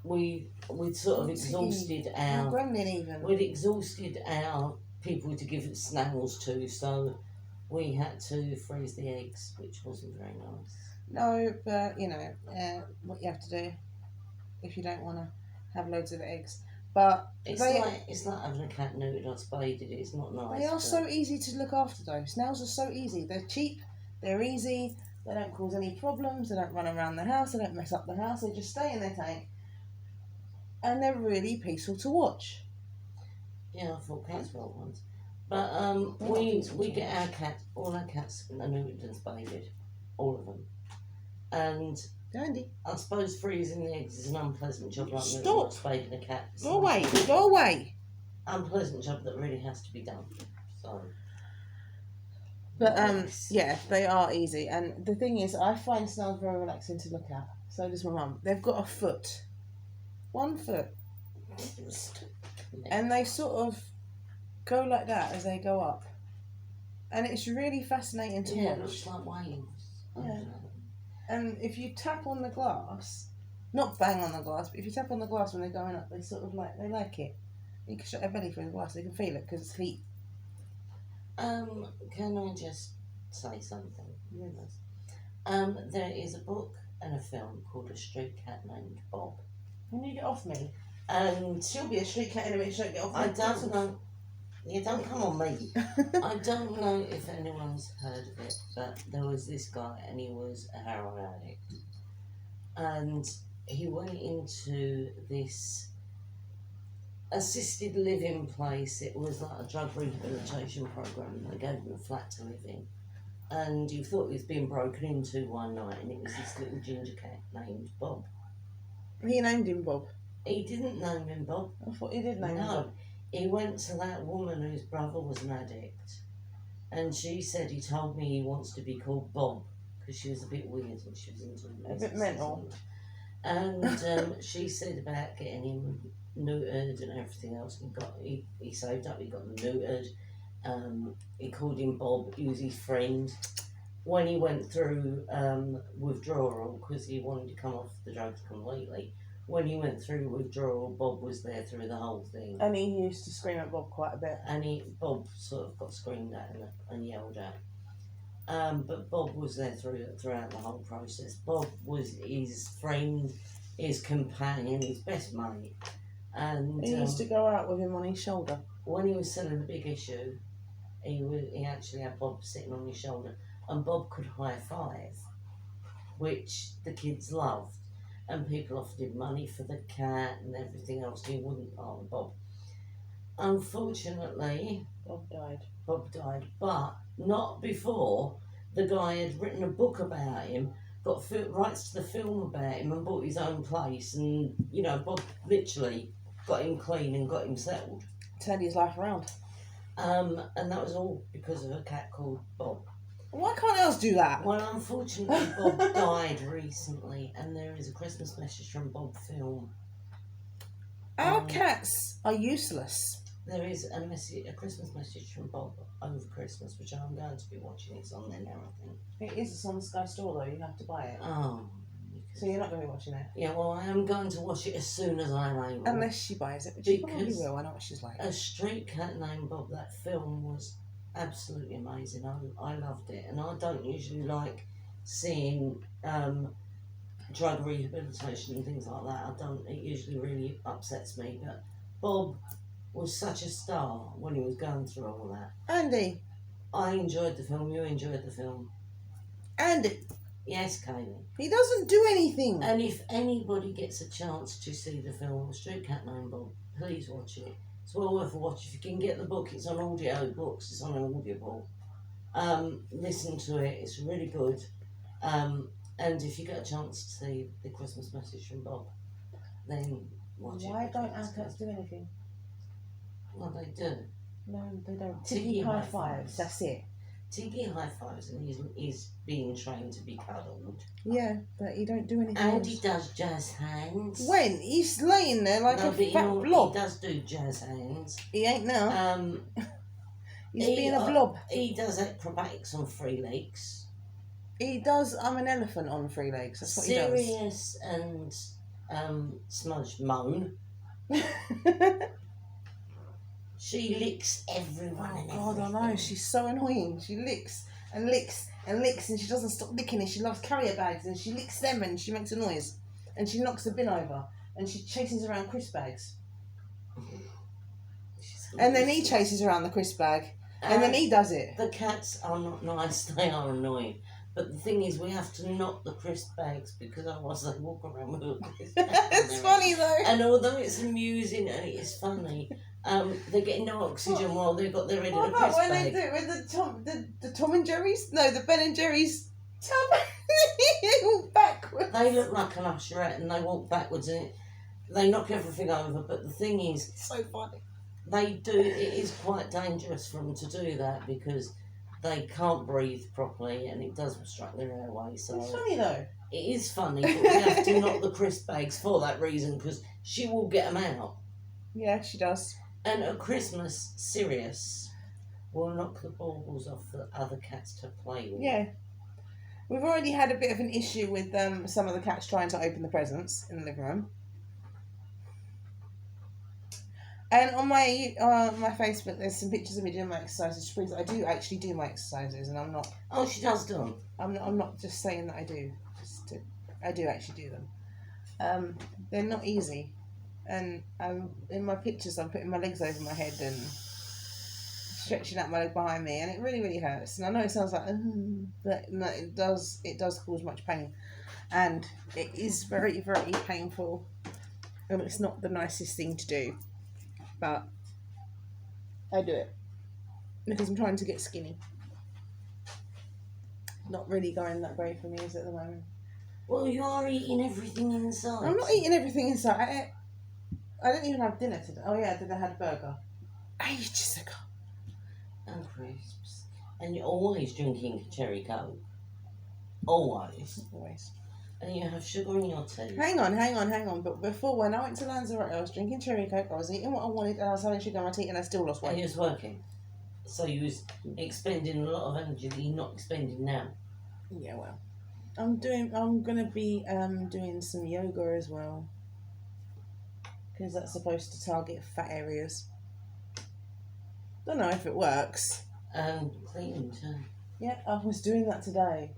we'd sort of exhausted They're our gremlin even. we'd exhausted our people to give snails to. So we had to freeze the eggs, which wasn't very nice. No, but you know, what you have to do if you don't want to have loads of eggs. But It's they like having a cat neutered or spaded. It's not nice. they are but- so easy to look after, though. Snails are so easy. They're cheap. They're easy. They don't cause any problems. They don't run around the house. They don't mess up the house. They just stay in their tank, and they're really peaceful to watch. Yeah, I thought cats were old ones. But They're not we peaceful to get watch. our cat, all our cats are neutered and spaded, all of them. And Dandy, I suppose freezing the eggs is an unpleasant job, like Stop. not spading a cat. It's go an away. Go away. Unpleasant job that really has to be done. So. But Yes. yeah, they are easy. And the thing is, I find snails very relaxing to look at. So does my mum. They've got a foot, 1 foot, and they sort of go like that as they go up, and it's really fascinating to Yeah, it watch. looks like waves. Yeah. And if you tap on the glass, not bang on the glass, but if you tap on the glass when they're going up, they sort of they like it. You can shut their belly through the glass, they can feel it because it's heat. Can I just say something? Yes. There is a book and a film called A Street Cat Named Bob. When you get off me, And she'll be a street cat anyway. She don't get off me. I don't know. You don't come on me. I don't know if anyone's heard of it, but there was this guy and he was a heroin addict. And he went into this assisted living place. It was like a drug rehabilitation program. They gave him a flat to live in. And you thought he was being broken into one night, and it was this little ginger cat named Bob. He named him Bob. He didn't name him Bob. I thought he did name him Bob. No, he went to that woman whose brother was an addict, and she said he told me he wants to be called Bob because she was a bit weird and she was into A bit mental. And she said about getting him neutered and everything else. He saved up. He got him neutered. He called him Bob. He was his friend. When he went through withdrawal because he wanted to come off the drugs completely. When he went through withdrawal, Bob was there through the whole thing. And he used to scream at Bob quite a bit. And Bob sort of got screamed at and yelled at. But Bob was there throughout the whole process. Bob was his friend, his companion, his best mate. And He used to go out with him on his shoulder. when he was selling the big issue, he actually had Bob sitting on his shoulder, and Bob could high five, which the kids loved. And people offered him money for the cat and everything else. He wouldn't part with Bob. Unfortunately, Bob died. Bob died, but not before the guy had written a book about him, got rights to the film about him, and bought his own place. And Bob literally got him clean and got him settled. Turned his life around. And that was all because of a cat called Bob. Why can't else do that? Well, unfortunately, Bob died recently, and there is a Christmas message from Bob film. Our cats are useless. There is a Christmas message from Bob over Christmas, which I'm going to be watching. It's on there now, I think. It is. It's on the Sky Store though. You have to buy it. Oh. So you're not going to be watching it Yeah, well, I am going to watch it as soon as I'm able. unless she buys it, which she probably Because- will. I know what she's like. A Street Cat Named Bob, that film was absolutely amazing. I loved it, and I don't usually like seeing drug rehabilitation and things like that. I don't. It usually really upsets me. But Bob was such a star when he was going through all that. Andy, I enjoyed the film. You enjoyed the film. Andy, Yes, Kaylee. he doesn't do anything. And if anybody gets a chance to see the film Street Cat Named Bob, please watch it. It's well worth a watch. If you can get the book, it's on audio books. It's on an audible. Listen to it. It's really good. And if you get a chance to see The Christmas Message from Bob, then watch it. Why don't our It's cats good. do anything? Well, they do. No, they don't. Tiki Tiki high high fives. fives. That's it. Tiki high fives, and he's being trained to be cuddled. Yeah, but he don't do anything And else. he does jazz hands. When he's laying there like No, a but he fat blob. does do jazz hands. He ain't now. He's being a blob. He does acrobatics on 3 legs. He does. I'm an elephant on 3 legs. That's what Sirius and Smudge moan. he does. She licks everyone Oh and God, I everything. know. She's so annoying. She licks and licks and licks, and she doesn't stop licking. And she loves carrier bags, and she licks them, and she makes a noise, and she knocks the bin over, and she chases around crisp bags, and then he chases around the crisp bag, and then he does it. The cats are not nice, they are annoying. But the thing is, we have to knock the crisp bags because otherwise they walk around with a crisp bag on It's their funny head. though. And although it's amusing and it is funny, they're getting no oxygen while they've got their head in What a about crisp when bag. they do it with the Tom and Jerry's? No, the Ben and Jerry's tub. They walk backwards. They look like an usherette and they walk backwards and they knock everything over. But the thing is, It's so funny. it is quite dangerous for them to do that because they can't breathe properly and it does obstruct their airway. So It's funny though. it is funny, but we have to knock the crisp bags for that reason because she will get them out. Yeah, she does. And at Christmas, Sirius will knock the baubles off the other cats to play with. Yeah. We've already had a bit of an issue with some of the cats trying to open the presents in the living room. And on my Facebook, there's some pictures of me doing my exercises, which proves that I do actually do my exercises, and I'm not. Oh, she does do them. I'm not just saying that I do. I do actually do them. They're not easy, and in my pictures, I'm putting my legs over my head and stretching out my leg behind me, and it really, really hurts. And I know it sounds like, but no, it does cause much pain, and it is very, very painful, and it's not the nicest thing to do, but I do it because I'm trying to get skinny. Not really going that great for me is at the moment. Well, you are eating everything inside. I'm not eating everything inside. I didn't even have dinner today. Oh yeah, I had a burger ages ago. And crisps. And you're always drinking cherry coke. Always. Always. And you have sugar in your tea. Hang on. But before, when I went to Lanzarote, I was drinking cherry coke, I was eating what I wanted, and I was having sugar in my tea, and I still lost And weight. you was working. So you was expending a lot of energy that you're not expending now. Yeah, well. I'm gonna be doing some yoga as well. Because that's supposed to target fat areas. Don't know if it works. And cleaning too. Yeah, I was doing that today.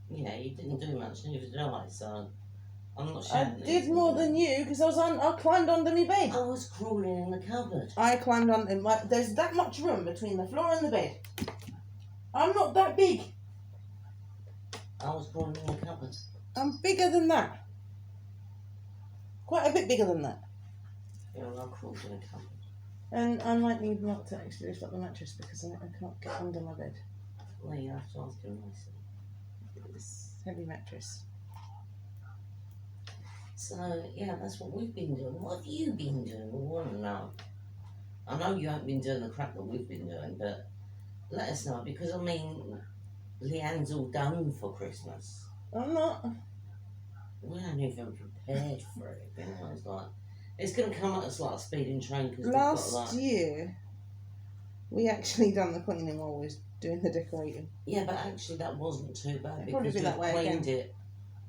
Yeah, you didn't do much, neither did I, so I'm not sure. I did more than you because I climbed under my bed. I was crawling in the cupboard. I climbed on, and there's that much room between the floor and the bed. I'm not that big. I was crawling in the cupboard. I'm bigger than that. Quite a bit bigger than that. Yeah, well, I crawled in the cupboard. And I might need Mark to actually lift up the mattress because I can't get under my bed. Well, you have to ask him nicely. It's a heavy mattress. So, yeah, that's what we've been doing. What have you been doing? We want to know. I know you haven't been doing the crap that we've been doing, but let us know because, I mean, Leanne's all done for Christmas. I'm not. We aren't even prepared for it. You know, it's like it's going to come at us like a speeding train because Last year, we actually done the cleaning while we was doing the decorating. Yeah, but actually that wasn't too bad It'd probably because be that way cleaned it.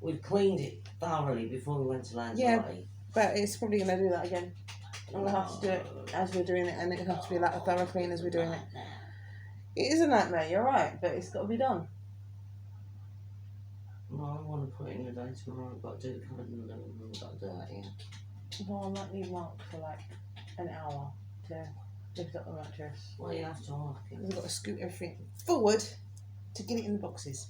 We cleaned it thoroughly before we went to Lanzarote. Yeah. But it's probably going to do that again. And we'll have to do it as we're doing it, and it'll have to be like a thorough clean as we're doing it. It is a nightmare, you're right, but it's got to be done. Well, I want to put it in the day tomorrow. I've got to do the cupboard and then I've got to do that again. Well, I might need Mark for like an hour to lift up the mattress. Well, you have to ask him. We've got to scoot everything forward to get it in the boxes.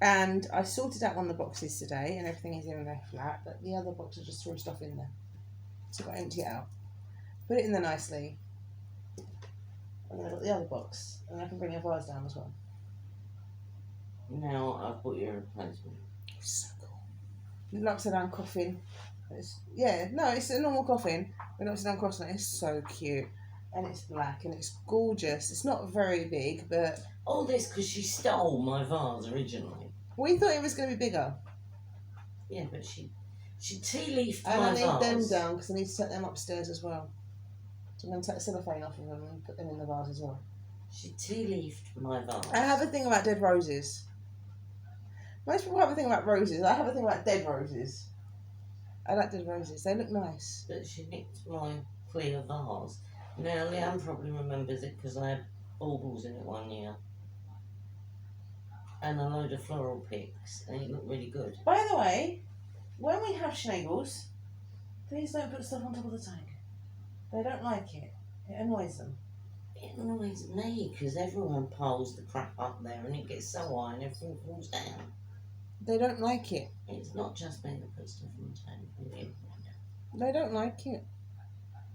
And I sorted out one of the boxes today, and everything is in there flat, but the other boxes just threw stuff in there. So I've got to empty it out. Put it in there nicely. And then I've got the other box. And I can bring a vase down as well. Now I've bought your replacement. So cool. An upside down coffin. It's a normal coffin. But an upside down coffin. It's so cute. And it's black and it's gorgeous. It's not very big, but All this because she stole my vase originally. we thought it was going to be bigger. Yeah, but she tea leafed And my I need them vase. down because I need to set them upstairs as well. So I'm going to take the cellophane off of them and put them in the vase as well. She tea leafed my vase. I have a thing about dead roses. Most people have a thing about roses. I have a thing about dead roses. I like dead roses. They look nice. But she nicked my clear vase. Now Leanne probably remembers it because I had baubles in it one year. And a load of floral picks, and it looked really good. By the way, when we have schnaggles, please don't put stuff on top of the tank. They don't like it. It annoys them. It annoys me because everyone piles the crap up there and it gets so high and everything falls down. They don't like it. It's not just me that puts stuff on the tank. They don't like it.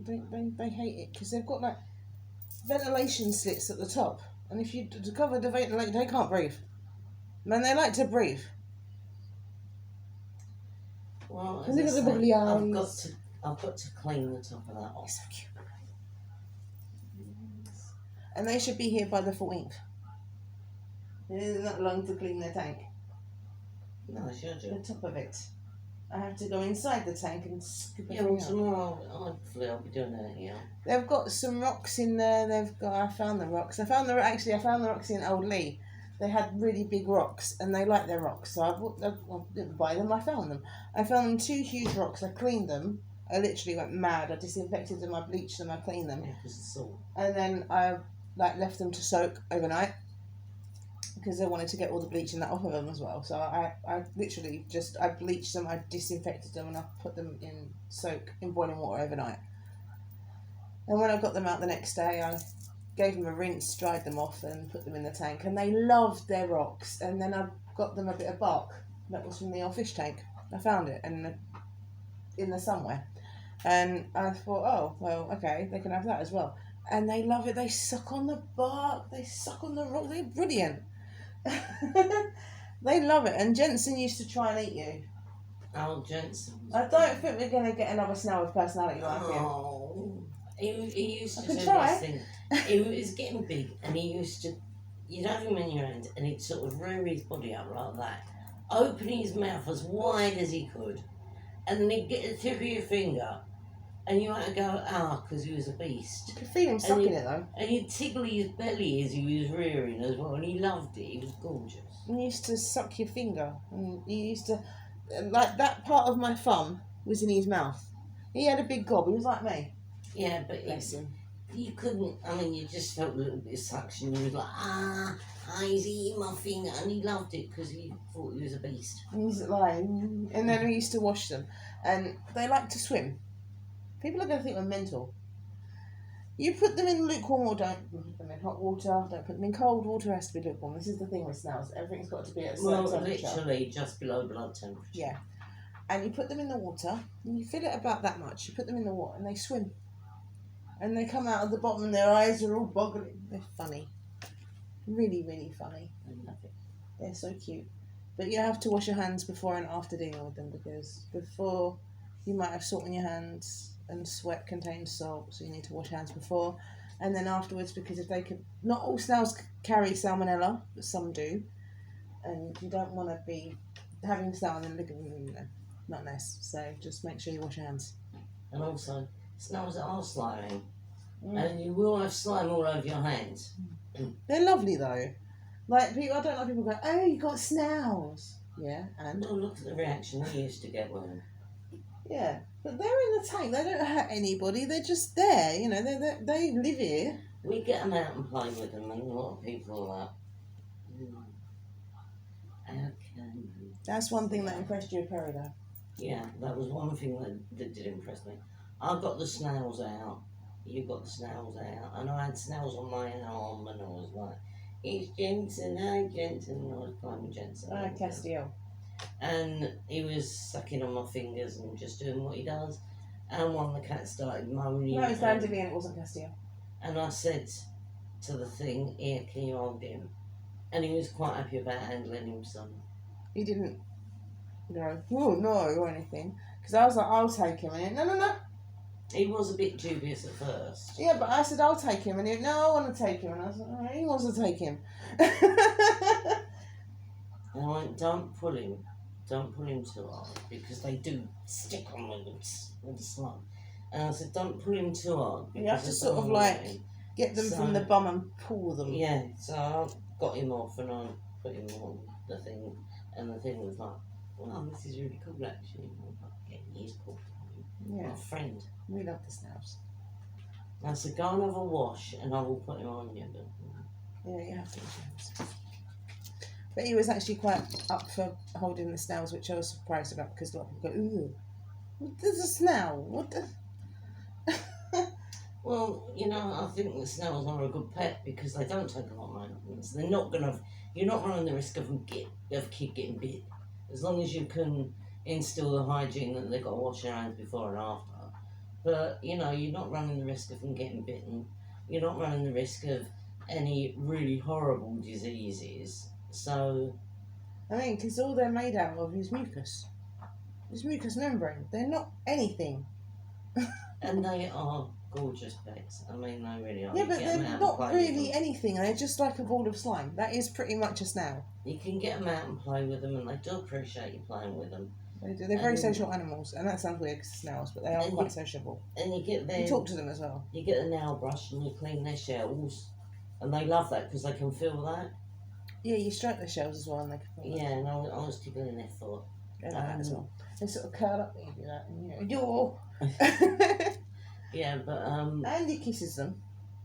They hate it because they've got like ventilation slits at the top, and if you to cover the ventilation, they can't breathe. Man, they like to breathe. Well, And they've as I got the say, bubbly I've got to clean the top of that off. It's so cute. And they should be here by the 14th. It's not long to clean the tank. No, I should The do. top of it. I have to go inside the tank and scoop Yeah, well, everything out. tomorrow hopefully I'll be doing that here. They've got some rocks in there. I found the rocks. I found the rocks in Old Lee. They had really big rocks, and they like their rocks. So I didn't buy them. I found them. I found them 2 huge rocks. I cleaned them. I literally went mad. I disinfected them. I bleached them. I cleaned them, Yeah, because it's salt. and then I left them to soak overnight because I wanted to get all the bleach and that off of them as well. So I literally I bleached them. I disinfected them, and I put them in soak in boiling water overnight. And when I got them out the next day, I gave them a rinse, dried them off, and put them in the tank. And they loved their rocks. And then I got them a bit of bark that was from the old fish tank. I found it in there somewhere. And I thought, oh, well, okay, they can have that as well. And they love it. They suck on the bark. They suck on the rock. They're brilliant. They love it. And Jensen used to try and eat you. Oh, Jensen. I don't think we're going to get another snail with personality like him. Oh. He used I to could do try. this thing. He was getting big and he used to, you'd have him in your hand and he'd sort of rear his body up like that, open his mouth as wide as he could, and then he'd get the tip of your finger and you had to go, because he was a beast. You could feel him sucking it though. And he'd tickle his belly as he was rearing as well, and he loved it. He was gorgeous. And he used to suck your finger. And he used to, like that part of my thumb was in his mouth. He had a big gob. He was like me. Yeah, but Bless him. you couldn't, you just felt a little bit of suction. You was like, he's eating my finger. And he loved it because he thought he was a beast. And he's like, and then we used to wash them. And they like to swim. People are going to think we're mental. You put them in lukewarm water, don't put them in hot water, don't put them in cold water, it has to be lukewarm. This is the thing with snails. Everything's got to be at a certain temperature. Literally just below blood temperature. Yeah. And you put them in the water, and you fill it about that much. You put them in the water, and they swim. And they come out of the bottom, and their eyes are all boggling. They're funny. Really, really funny. I love it. They're so cute. But you have to wash your hands before and after dealing with them, because before you might have salt in your hands, and sweat contains salt, so you need to wash hands before. And then afterwards, because if they could, not all snails carry salmonella, but some do. And you don't want to be having salmonella and looking, not nice. So just make sure you wash your hands. And also, snails are slimy. And you will have slime all over your hands. They're lovely though. Like people, I don't like people go, oh, you got snails. Yeah, and Oh, look at the reaction we used to get with them. yeah, but they're in the tank. They don't hurt anybody. They're just there. You know, they live here. We get them out and play with them, and a lot of people are like, okay. That's one thing that impressed you, Perry, though. Yeah, that was one thing that did impress me. I got the snails out. You got the snails out. And I had snails on my arm, and I was like, it's Jensen, hi Jensen. And I was climbing Jensen. Castiel. And he was sucking on my fingers and just doing what he does. And one of the cats started moaning. No, it was Dandelion, it wasn't Castile. And I said to the thing, here, can you hold him? And he was quite happy about handling him some. He didn't go, oh no, or anything. Because I was like, I'll take him. And he went, no. He was a bit dubious at first. Yeah, but I said, I'll take him. And he went, no, I want to take him. And I was like, all right, he wants to take him. And I went, don't pull him too hard, because they do stick on with the slime. And I said, don't pull him too hard. You have to it's sort of annoying. get them So- from the bum and pull them. Yeah, so I got him off and I put him on the thing, and the thing was like, wow, this is really cool actually. I'm like, yeah, he is cool. Yeah, My friend. we love the snails. I said, go and have a wash and I will put him on you. But, Yeah, you have to. But he was actually quite up for holding the snails, which I was surprised about because a lot of people go, ooh, there's a snail. What the? well, you know, I think the snails are a good pet because they don't take a lot of maintenance. They're not gonna. You're not running the risk of kid getting bit, as long as you can instill the hygiene that they've got to wash their hands before and after. But you know, you're not running the risk of them getting bitten. You're not running the risk of any really horrible diseases. So, I mean, because all they're made out of is mucus. It's mucous membrane. They're not anything. and they are gorgeous pets. I mean, they really are. Yeah, You but get 'em they're out and not play with really them. anything. They're just like a ball of slime. That is pretty much a snail. You can get them out and play with them, and they do appreciate you playing with them. They do. They're very And- social animals, and that sounds weird because snails, but they are And quite you- sociable. And you get You their, talk to them as well. you get the nail brush and you clean their shells, and they love that because they can feel that. Yeah, you stroke their shells as well, and they can feel Yeah, and I was tickling their foot. They like that as well. They sort of curl up when you do that, and Yeah, but and he kisses them.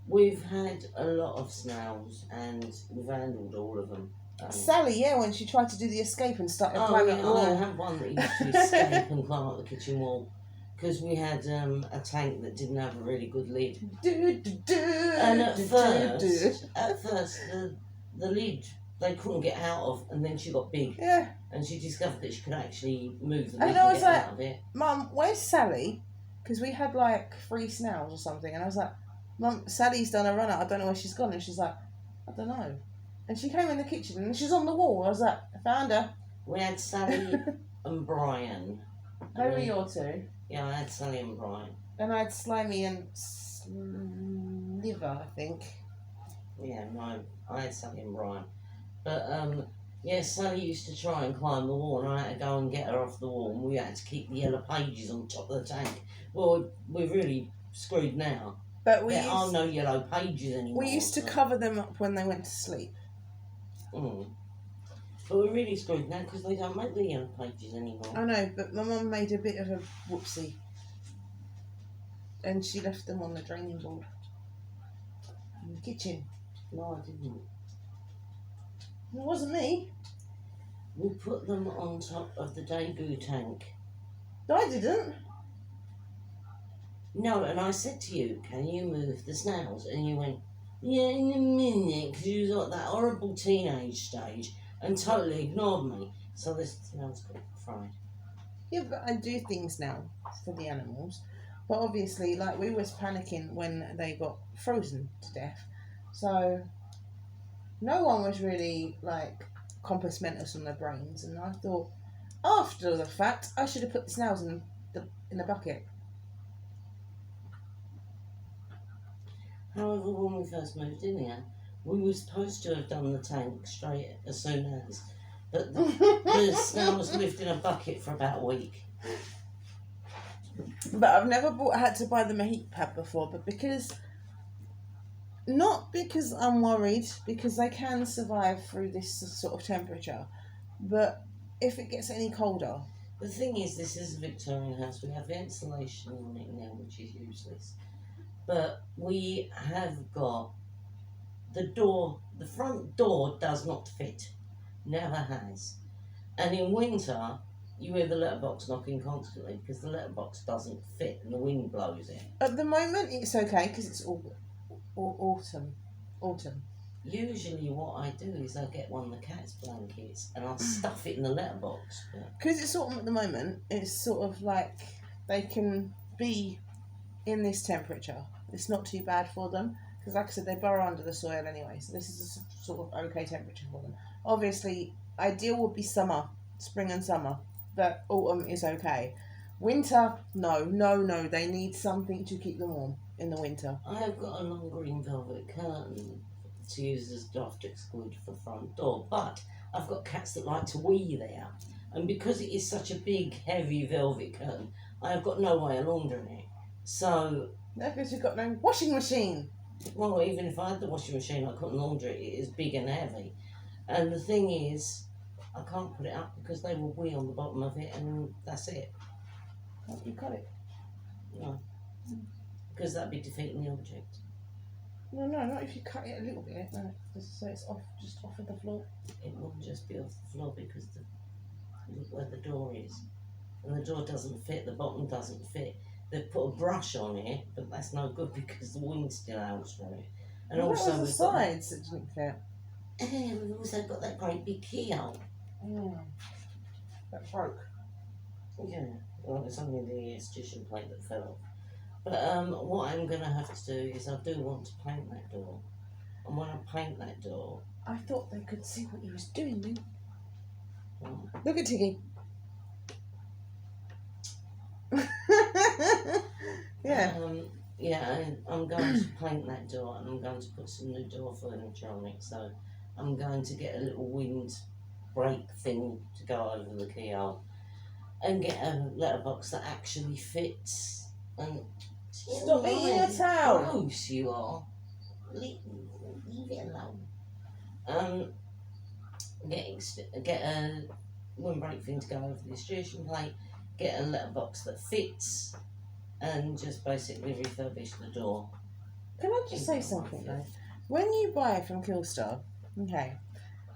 we've had a lot of snails, and we've handled all of them. Sally, yeah, when she tried to do the escape and started Oh, climbing yeah, the wall. I had one that used to escape and climb up the kitchen wall because we had a tank that didn't have a really good lid. And at first, the lid they couldn't get out of, and then she got big, Yeah, and she discovered that she could actually move the And lid I and was get like- out of it. Mum, where's Sally? Because we had like 3 snails or something, and I was like, Mum, Sally's done a run out. I don't know where she's gone. And she's like, I don't know. And she came in the kitchen and she's on the wall. I was like, I found her. We had Sally and Brian. Who were your 2? Yeah, I had Sally and Brian. And I had Slimy and Sliver, I think. Yeah, no, I had Sally and Brian. But yeah, Sally used to try and climb the wall, and I had to go and get her off the wall, and we had to keep the yellow pages on top of the tank. Well, we're really screwed now. But There are no yellow pages anymore. we used to so- cover them up when they went to sleep. Mm. But we're really screwed now because they don't make the yellow pages anymore. I know, but my mum made a bit of a whoopsie. And she left them on the draining board. In the kitchen. No, I didn't. It wasn't me. We put them on top of the debut tank. I didn't. No, and I said to you, can you move the snails? And you went, yeah, in a minute, because you was at that horrible teenage stage and totally ignored me. So the snails got fried. Yeah, but I do things now for the animals. But obviously, like, we was panicking when they got frozen to death. So, no one was really, like, compass mentis on their brains. And I thought, after the fact, I should have put the snails in the bucket. However, when we first moved in here, we were supposed to have done the tank straight as soon as, but the snails lived in a bucket for about a week. But I've never had to buy them a heat pad before, but not because I'm worried, because they can survive through this sort of temperature, but if it gets any colder. The thing is, this is a Victorian house. We have insulation on it now, which is useless. But we have got the front door does not fit. Never has. And in winter, you hear the letterbox knocking constantly because the letterbox doesn't fit and the wind blows it. At the moment, it's okay because it's autumn. Usually what I do is I get one of the cat's blankets and I'll stuff it in the letterbox. But Because it's autumn at the moment, it's sort of like they can be in this temperature. It's not too bad for them because, like I said, they burrow under the soil anyway. So this is a sort of okay temperature for them. Obviously, ideal would be summer, spring and summer. But autumn is okay. Winter, no. They need something to keep them warm in the winter. I have got a long green velvet curtain to use as draft exclude for the front door, but I've got cats that like to wee there. And because it is such a big, heavy velvet curtain, I have got no way of laundering it. So, No, because you've got no washing machine. well, even if I had the washing machine, I couldn't launder it. It is big and heavy. And the thing is, I can't put it up because they will wee on the bottom of it and that's it. Oh, you got it. No. Because that'd be defeating the object. No, not if you cut it a little bit. No, just so it's just off of the floor. It will just be off the floor because look where the door is. And the door doesn't fit, the bottom doesn't fit. They've put a brush on it, but that's no good because the wind still out through it. And What also was the sides that didn't fit? we've also got that great big keyhole. That broke. Yeah, well, it's only the extrusion plate that fell off. But what I'm going to have to do is I do want to paint that door. And when I paint that door... I thought they could see what he was doing, Lou. Well, Look at Tiggy. Yeah. I'm going to paint that door and I'm going to put some new door furniture on it. So I'm going to get a little wind break thing to go over the keyhole and get a letterbox that actually fits. And Stop eating your towel. Gross you are. Leave it alone. Get a windbreak thing to go over the extrusion plate. Get a letterbox that fits, and just basically refurbish the door. Can I just say something though? When you buy from Killstar, okay,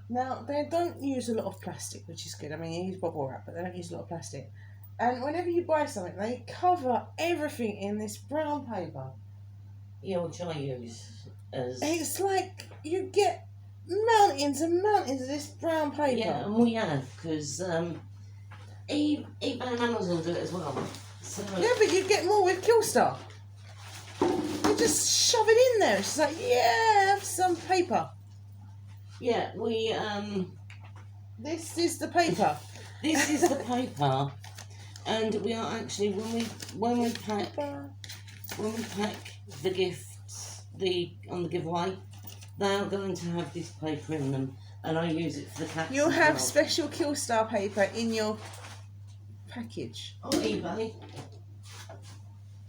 now they don't use a lot of plastic, which is good. I mean, you use bubble wrap, but they don't use a lot of plastic. And whenever you buy something, they cover everything in this brown paper. Yeah, which I use as... It's like you get mountains and mountains of this brown paper. Yeah, and we have, because eBay and Amazon do it as well. So, Yeah, but you get more with Killstar. You just shove it in there. It's like, yeah, have some paper. yeah, This is the paper. this is the paper, and we are actually, when we pack the gifts, on the giveaway, they are going to have this paper in them, and I use it for the cats. You'll as have well. special Killstar paper in your package. Or eBay.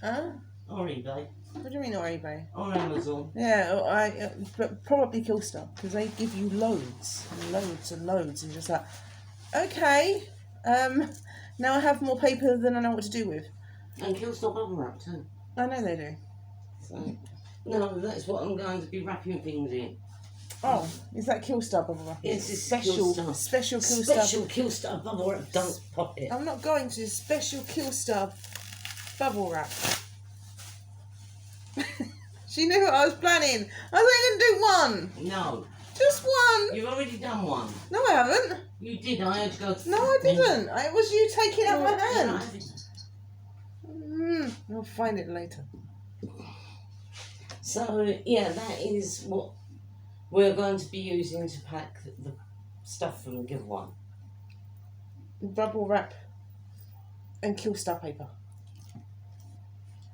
Huh? Or eBay. What do you mean, or eBay? Or Amazon. Yeah, but probably Killstar, because they give you loads and loads and loads, and just like, okay, now I have more paper than I know what to do with. And Killstar bubble wrap too. I know they do. So, no, that's what I'm going to be wrapping things in. Oh, is that Killstar bubble wrap? Yes, it's special Killstar. Killstar. Special Killstar bubble wrap. Don't pop it. I'm not going to special Killstar bubble wrap. She knew what I was planning. I was only going to do one. No, Just one. you've already done one. No, I haven't. You did. I had to go. No, I didn't. It was you taking out my hand. No, I'll find it later. So yeah, that is what we're going to be using to pack the stuff from the giveaway. Bubble wrap and Killstar paper.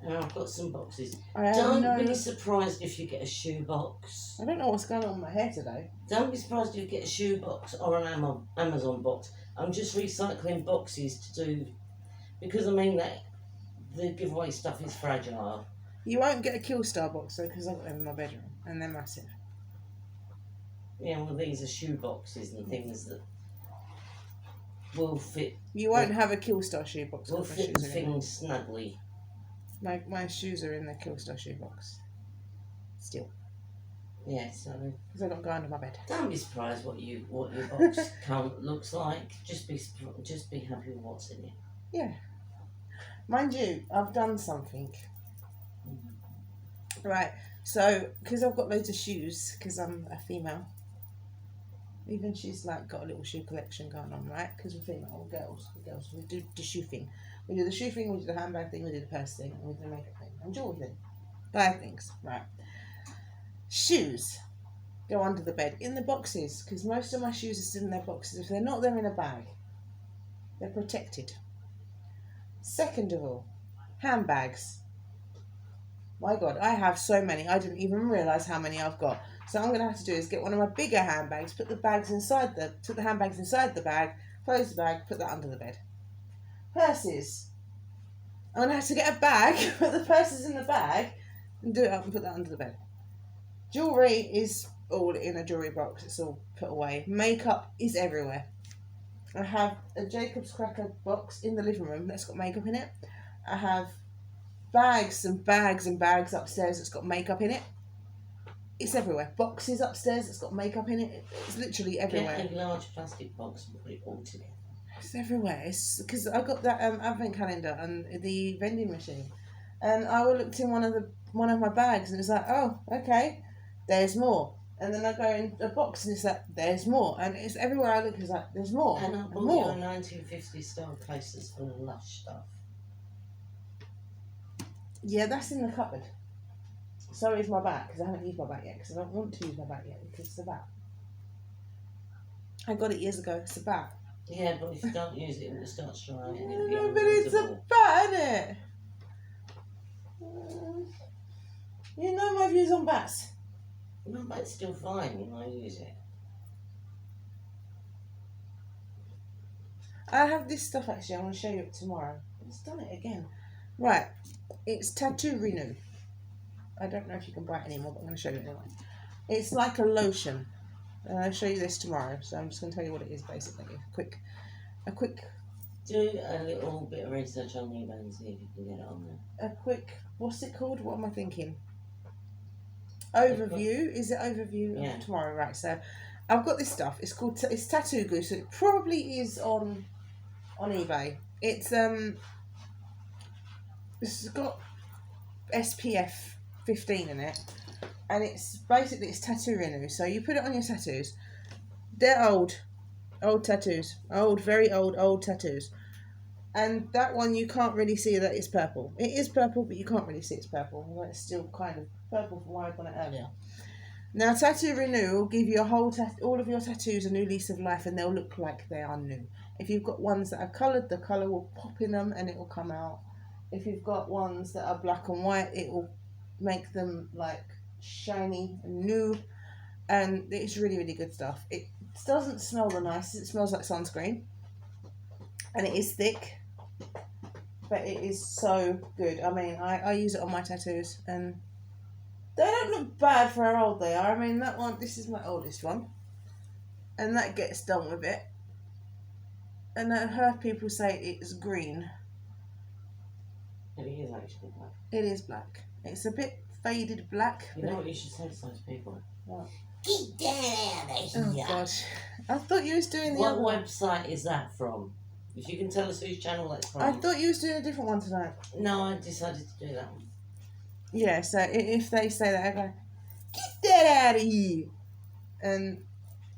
And I've got some boxes. I Don't be surprised if you get a shoe box. don't know what's going on with my hair today. Don't be surprised if you get a shoe box or an Amazon box. I'm just recycling boxes to do, because I mean that the giveaway stuff is fragile. You won't get a Killstar box though, because I've got them in my bedroom and they're massive. Yeah, well, these are shoe boxes and things that will fit. You won't have a Killstar shoe box. Will 'cause my fit shoes are in things snugly. my shoes are in the Killstar shoe box. Still, Yeah, so because I don't go under my bed. don't be surprised what your box looks like. Just be happy with what's in it. Yeah. Mind you, I've done something. Right, so, because I've got loads of shoes, because I'm a female, Even she's like got a little shoe collection going on, right? Because we're female girls. We do the shoe thing. We do the shoe thing, we do the handbag thing, we do the purse thing, and we do the makeup thing, and jewelry thing. Buy things, right? Shoes go under the bed in the boxes because most of my shoes are still in their boxes. If they're not there in a bag, they're protected. Second of all, handbags. My God, I have so many. I didn't even realise how many I've got. So what I'm gonna have to do is get one of my bigger handbags, put the handbags inside the bag, close the bag, put that under the bed. Purses. I'm gonna have to get a bag, put the purses in the bag, and do it up and put that under the bed. Jewellery is all in a jewellery box. It's all put away. Makeup is everywhere. I have a Jacob's Cracker box in the living room that's got makeup in it. I have bags and bags and bags upstairs that's got makeup in it. It's everywhere. Boxes upstairs that's got makeup in it. It's literally everywhere. Get a large plastic box and put it all together. It's everywhere. It's because I got that advent calendar and the vending machine, and I looked in one of my bags and it's like, oh, okay, there's more. And then I go in a box and it's like, there's more. And it's everywhere I look, it's like, there's more. And I bought more. you a 1950s style cases full of Lush stuff. Yeah, that's in the cupboard. So is my bag, because I haven't used my bag yet, because I don't want to use my bag yet, because it's a bat. I got it years ago, it's a bat. Yeah, but if you don't use it, it will start shrining. No, but it's a bat, isn't it? You know my views on bats. No, but it's still fine when I use it. I have this stuff actually, I want to show you it tomorrow. It's done it again. Right, it's Tattoo Renew. I don't know if you can buy it anymore, but I'm going to show you it anyway. It's like a lotion. And I'll show you this tomorrow, so I'm just going to tell you what it is basically. A quick Do a little bit of research on eBay and see if you can get it on there. what's it called? What am I thinking? Overview. Is it overview? Yeah. Tomorrow, right. So I've got this stuff. It's called, it's Tattoo Glue, so it probably is on eBay. It's got SPF 15 in it, and it's Tattoo Renew. So you put it on your tattoos. They're old tattoos, very old tattoos, and that one you can't really see that it's purple. It is purple, but you can't really see it's purple. Well, it's still kind of purple from where I've done it earlier. Now, Tattoo Renew will give your all of your tattoos a new lease of life, and they'll look like they are new. If you've got ones that are coloured, the colour will pop in them and it will come out. If you've got ones that are black and white, it will make them like shiny and new, and it's really, really good stuff. It doesn't smell the nicest. It smells like sunscreen, and it is thick, but it is so good. I mean, I use it on my tattoos, and they don't look bad for how old they are. I mean, that one, this is my oldest one, and that gets done with it. And I heard people say it's green. It is actually black. It is black. It's a bit faded black. You know what you should say to those people? What? Get down out of Oh here. gosh, I thought you was doing the What other one. website is that from? If you can tell us whose channel that's from. I thought you was doing a different one tonight. No, I decided to do that one. Yeah, so if they say that, I go, get that out of here. And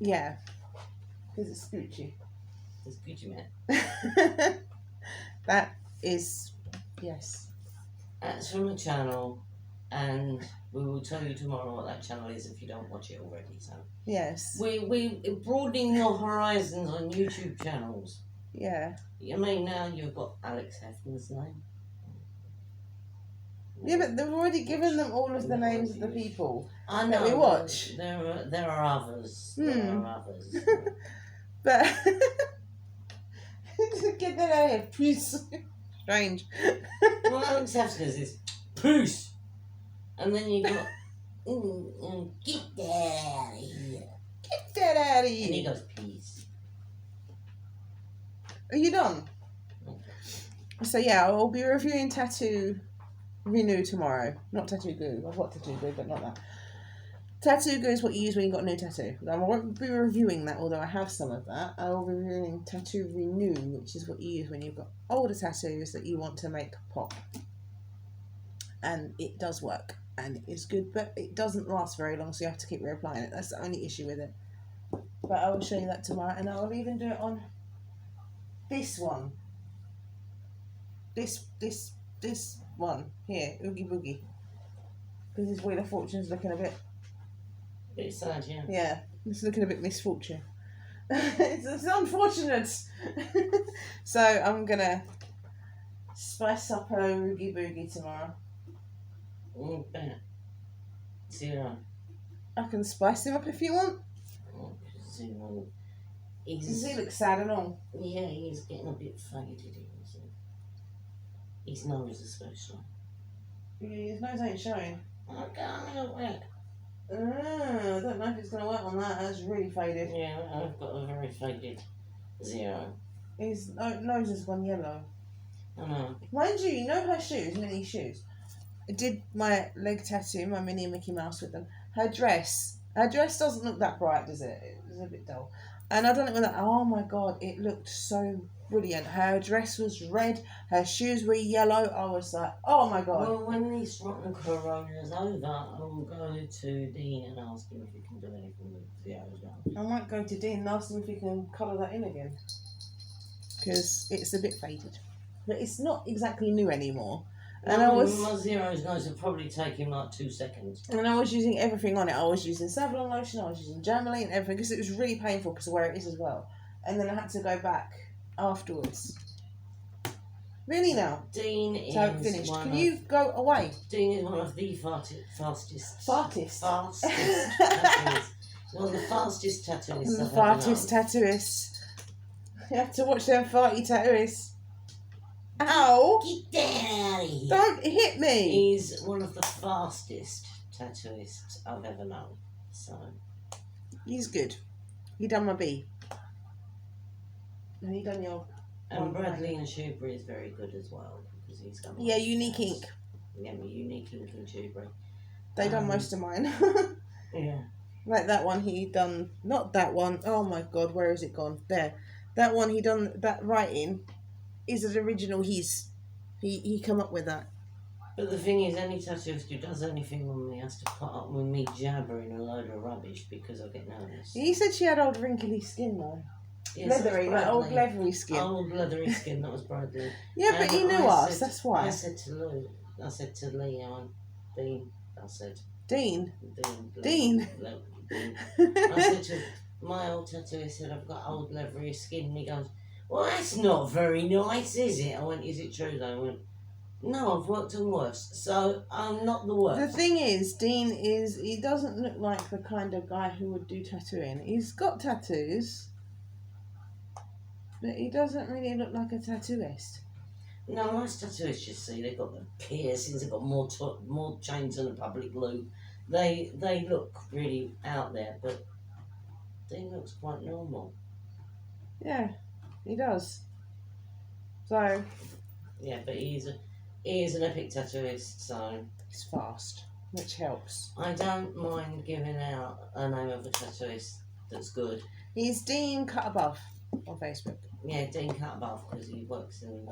yeah, because it's Gucci. It's Gucci Man. That is, yes. That's from a channel, and we will tell you tomorrow what that channel is if you don't watch it already. So Yes. we broadening your horizons on YouTube channels. Yeah. I mean, now you've got Alex Hefner's name. Yeah, but they've already given them all of the names of the people. I know. that we watch. There are others. There are others. But get that out of here, please. Strange. Well, Alex Hefner's is peace, and then you got get that out of here, Get that out of and he here. goes peace. Are you done? So yeah, I'll be reviewing Tattoo Renew tomorrow. Not Tattoo Glue. I've got Tattoo Glue, but not that. Tattoo Glue is what you use when you've got a new tattoo. I won't be reviewing that, although I have some of that. I will be reviewing Tattoo Renew, which is what you use when you've got older tattoos that you want to make pop. And it does work, and it is good, but it doesn't last very long, so you have to keep reapplying it. That's the only issue with it. But I will show you that tomorrow, and I will even do it on this one. This one here, Oogie Boogie. Because this Wheel of Fortune's looking a bit. Bit sad, yeah. Yeah, it's looking a bit misfortune. it's unfortunate. So I'm gonna spice up her Oogie Boogie tomorrow. Bet. 0. I can spice him up if you want. 0. Does he look sad and all? Yeah, he's getting a bit faded, isn't he? His nose especially. His nose ain't showing. I can't help it. I don't know if it's going to work on that. That's really faded. Yeah, I've got a very faded 0. His nose has gone yellow. I know. Mind you, you know her shoes, Minnie's shoes. I did my leg tattoo, my Minnie and Mickey Mouse with them. Her dress doesn't look that bright, does it? It's a bit dull. And I don't know whether, oh my God, it looked so brilliant. Her dress was red, her shoes were yellow. I was like, oh my God. Well, when this rotten corona's over, I'll go to Dean and ask him if he can do anything with the ozone. I might go to Dean and ask him if he can colour that in again. Because it's a bit faded. But it's not exactly new anymore. And my 0's nose will probably take him like 2 seconds. And I was using everything on it. I was using Savlon lotion, I was using Germaline, everything, because it was really painful because of where it is as well. And then I had to go back afterwards. Really now? Dean is So finished. Can you go away? Dean is one of the fastest. Fartist. Tattooists. One of the fastest tattooists. The I've ever fartist known. tattooists. You have to watch them farty tattooists. Ow! Get down out of here. Don't hit me! He's one of the fastest tattooists I've ever known. So He's good. He done my B. And he done your... and Bradley and Shoebury is very good as well because he's done. Yeah, Unique Ink. Yeah, Unique Ink and Shoebury. They done most of mine. Yeah. Like that one he done... Not that one. Oh my God, where has it gone? There. That one he done... That writing is an original his. He come up with that. But the thing is, any tattooist who does anything on me has to put up with me jabbering a load of rubbish because I get nervous. He said she had old wrinkly skin though. Yes, Leathery, like old leathery skin. Old leathery skin, that was Bradley. Yeah, but he knew us, that's why. I said to Leon, Dean, I said... Dean? Dean. I said to my old tattooist, said, I've got old leathery skin, and he goes, well, that's not very nice, is it? I went, is it true though? I went, no, I've worked on worse, so I'm not the worst. The thing is, Dean he doesn't look like the kind of guy who would do tattooing. He's got tattoos, but he doesn't really look like a tattooist. No, most tattooists, you see, they've got the piercings, they've got more chains than a public loop. They look really out there, but Dean looks quite normal. Yeah, he does. So... Yeah, but he is an epic tattooist, so... He's fast, which helps. I don't mind giving out a name of a tattooist that's good. He's Dean Cut Above on Facebook. Yeah, Dean Cut Above, because he works in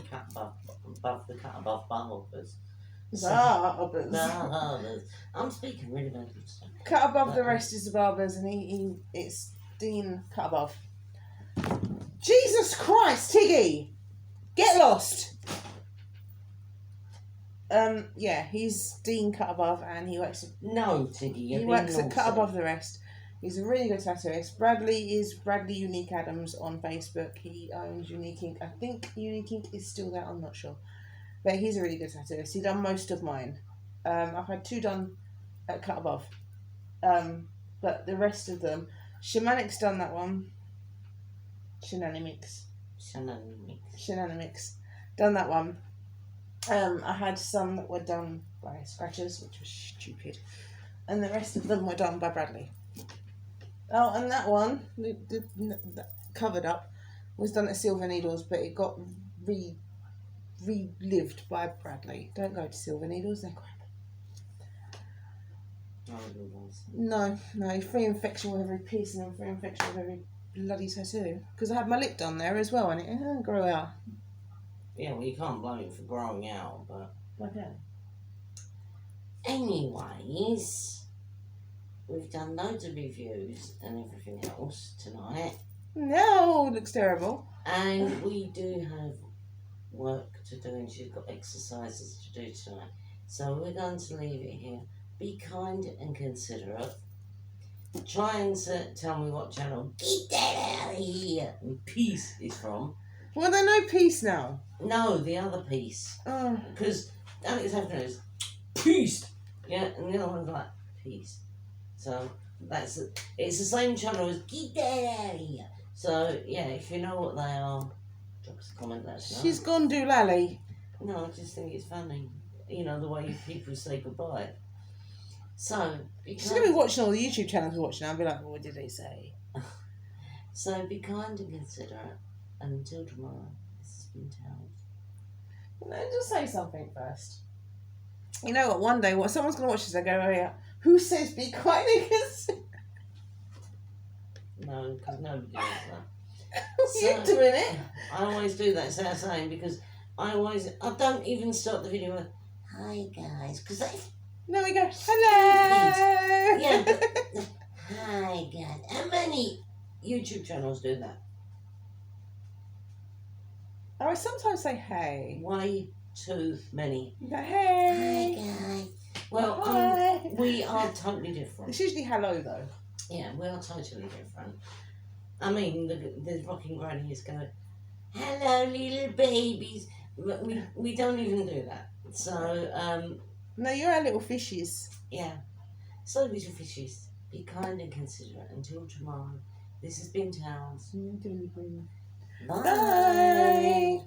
Cut Above the Cut Above barbers. Barbers. I'm speaking really bad stuff. Cut Above the rest is the barbers, and it's Dean Cut Above. Jesus Christ, Tiggy! Get lost! Yeah, he's Dean Cut Above, and he works. No, Tiggy, he works at Cut Above the Rest. He's a really good tattooist. Bradley is Bradley Unique Adams on Facebook. He owns Unique Ink. I think Unique Ink is still there. I'm not sure, but he's a really good tattooist. He done most of mine. I've had 2 done at Cut Above, but the rest of them, Shamanic's done that one. Shenanimix. Done that one. I had some that were done by scratchers, which was stupid, and the rest of them were done by Bradley. Oh, and that one, the covered up, was done at Silver Needles, but it got relived by Bradley. Don't go to Silver Needles, they're crap. No, free infection with every piercing and free infection with every bloody tattoo. Because I had my lip done there as well, and it didn't grow out. Yeah, well, you can't blame it for growing out, but... Okay. Anyways... we've done loads of reviews and everything else tonight, No, it looks terrible. and we do have work to do, and she's got exercises to do tonight. So we're going to leave it here. Be kind and considerate. Try and tell me what channel "Get that out of here" and "Peace" is from. Well, they know peace now. No, the other piece. Oh. Because Alex Hefner is "Peace," yeah, and the other one's like "Peace." So it's the same channel as "Get that out of here." So yeah, if you know what they are, drop us a comment. Let us know. She's gone doolally. No, I just think it's funny. You know, the way people say goodbye. So, She's going to be watching all the YouTube channels we're watching now and be like, what did they say? So be kind and considerate. And until tomorrow, this has been Towels. No, just say something first. You know what? One day, someone's going to watch this and go, oh yeah, who says be kind and considerate? No, because nobody does that. You're doing it. I always do that, so I'm saying, because I don't even start the video with, "Hi guys," because that's... No, we go, hello. Yeah, but, "Hi guys." How many YouTube channels do that? I sometimes say hey. Way too many. You go, Hi hey. guys. Well, Hi. we are totally different. It's usually hello though. Yeah, we are totally different. I mean, the rocking grannies go, "Hello, little babies." But we don't even do that. So, No, you're our little fishies. yeah. So, little fishies, be kind and considerate. Until tomorrow, this has been Towels. Bye. Bye.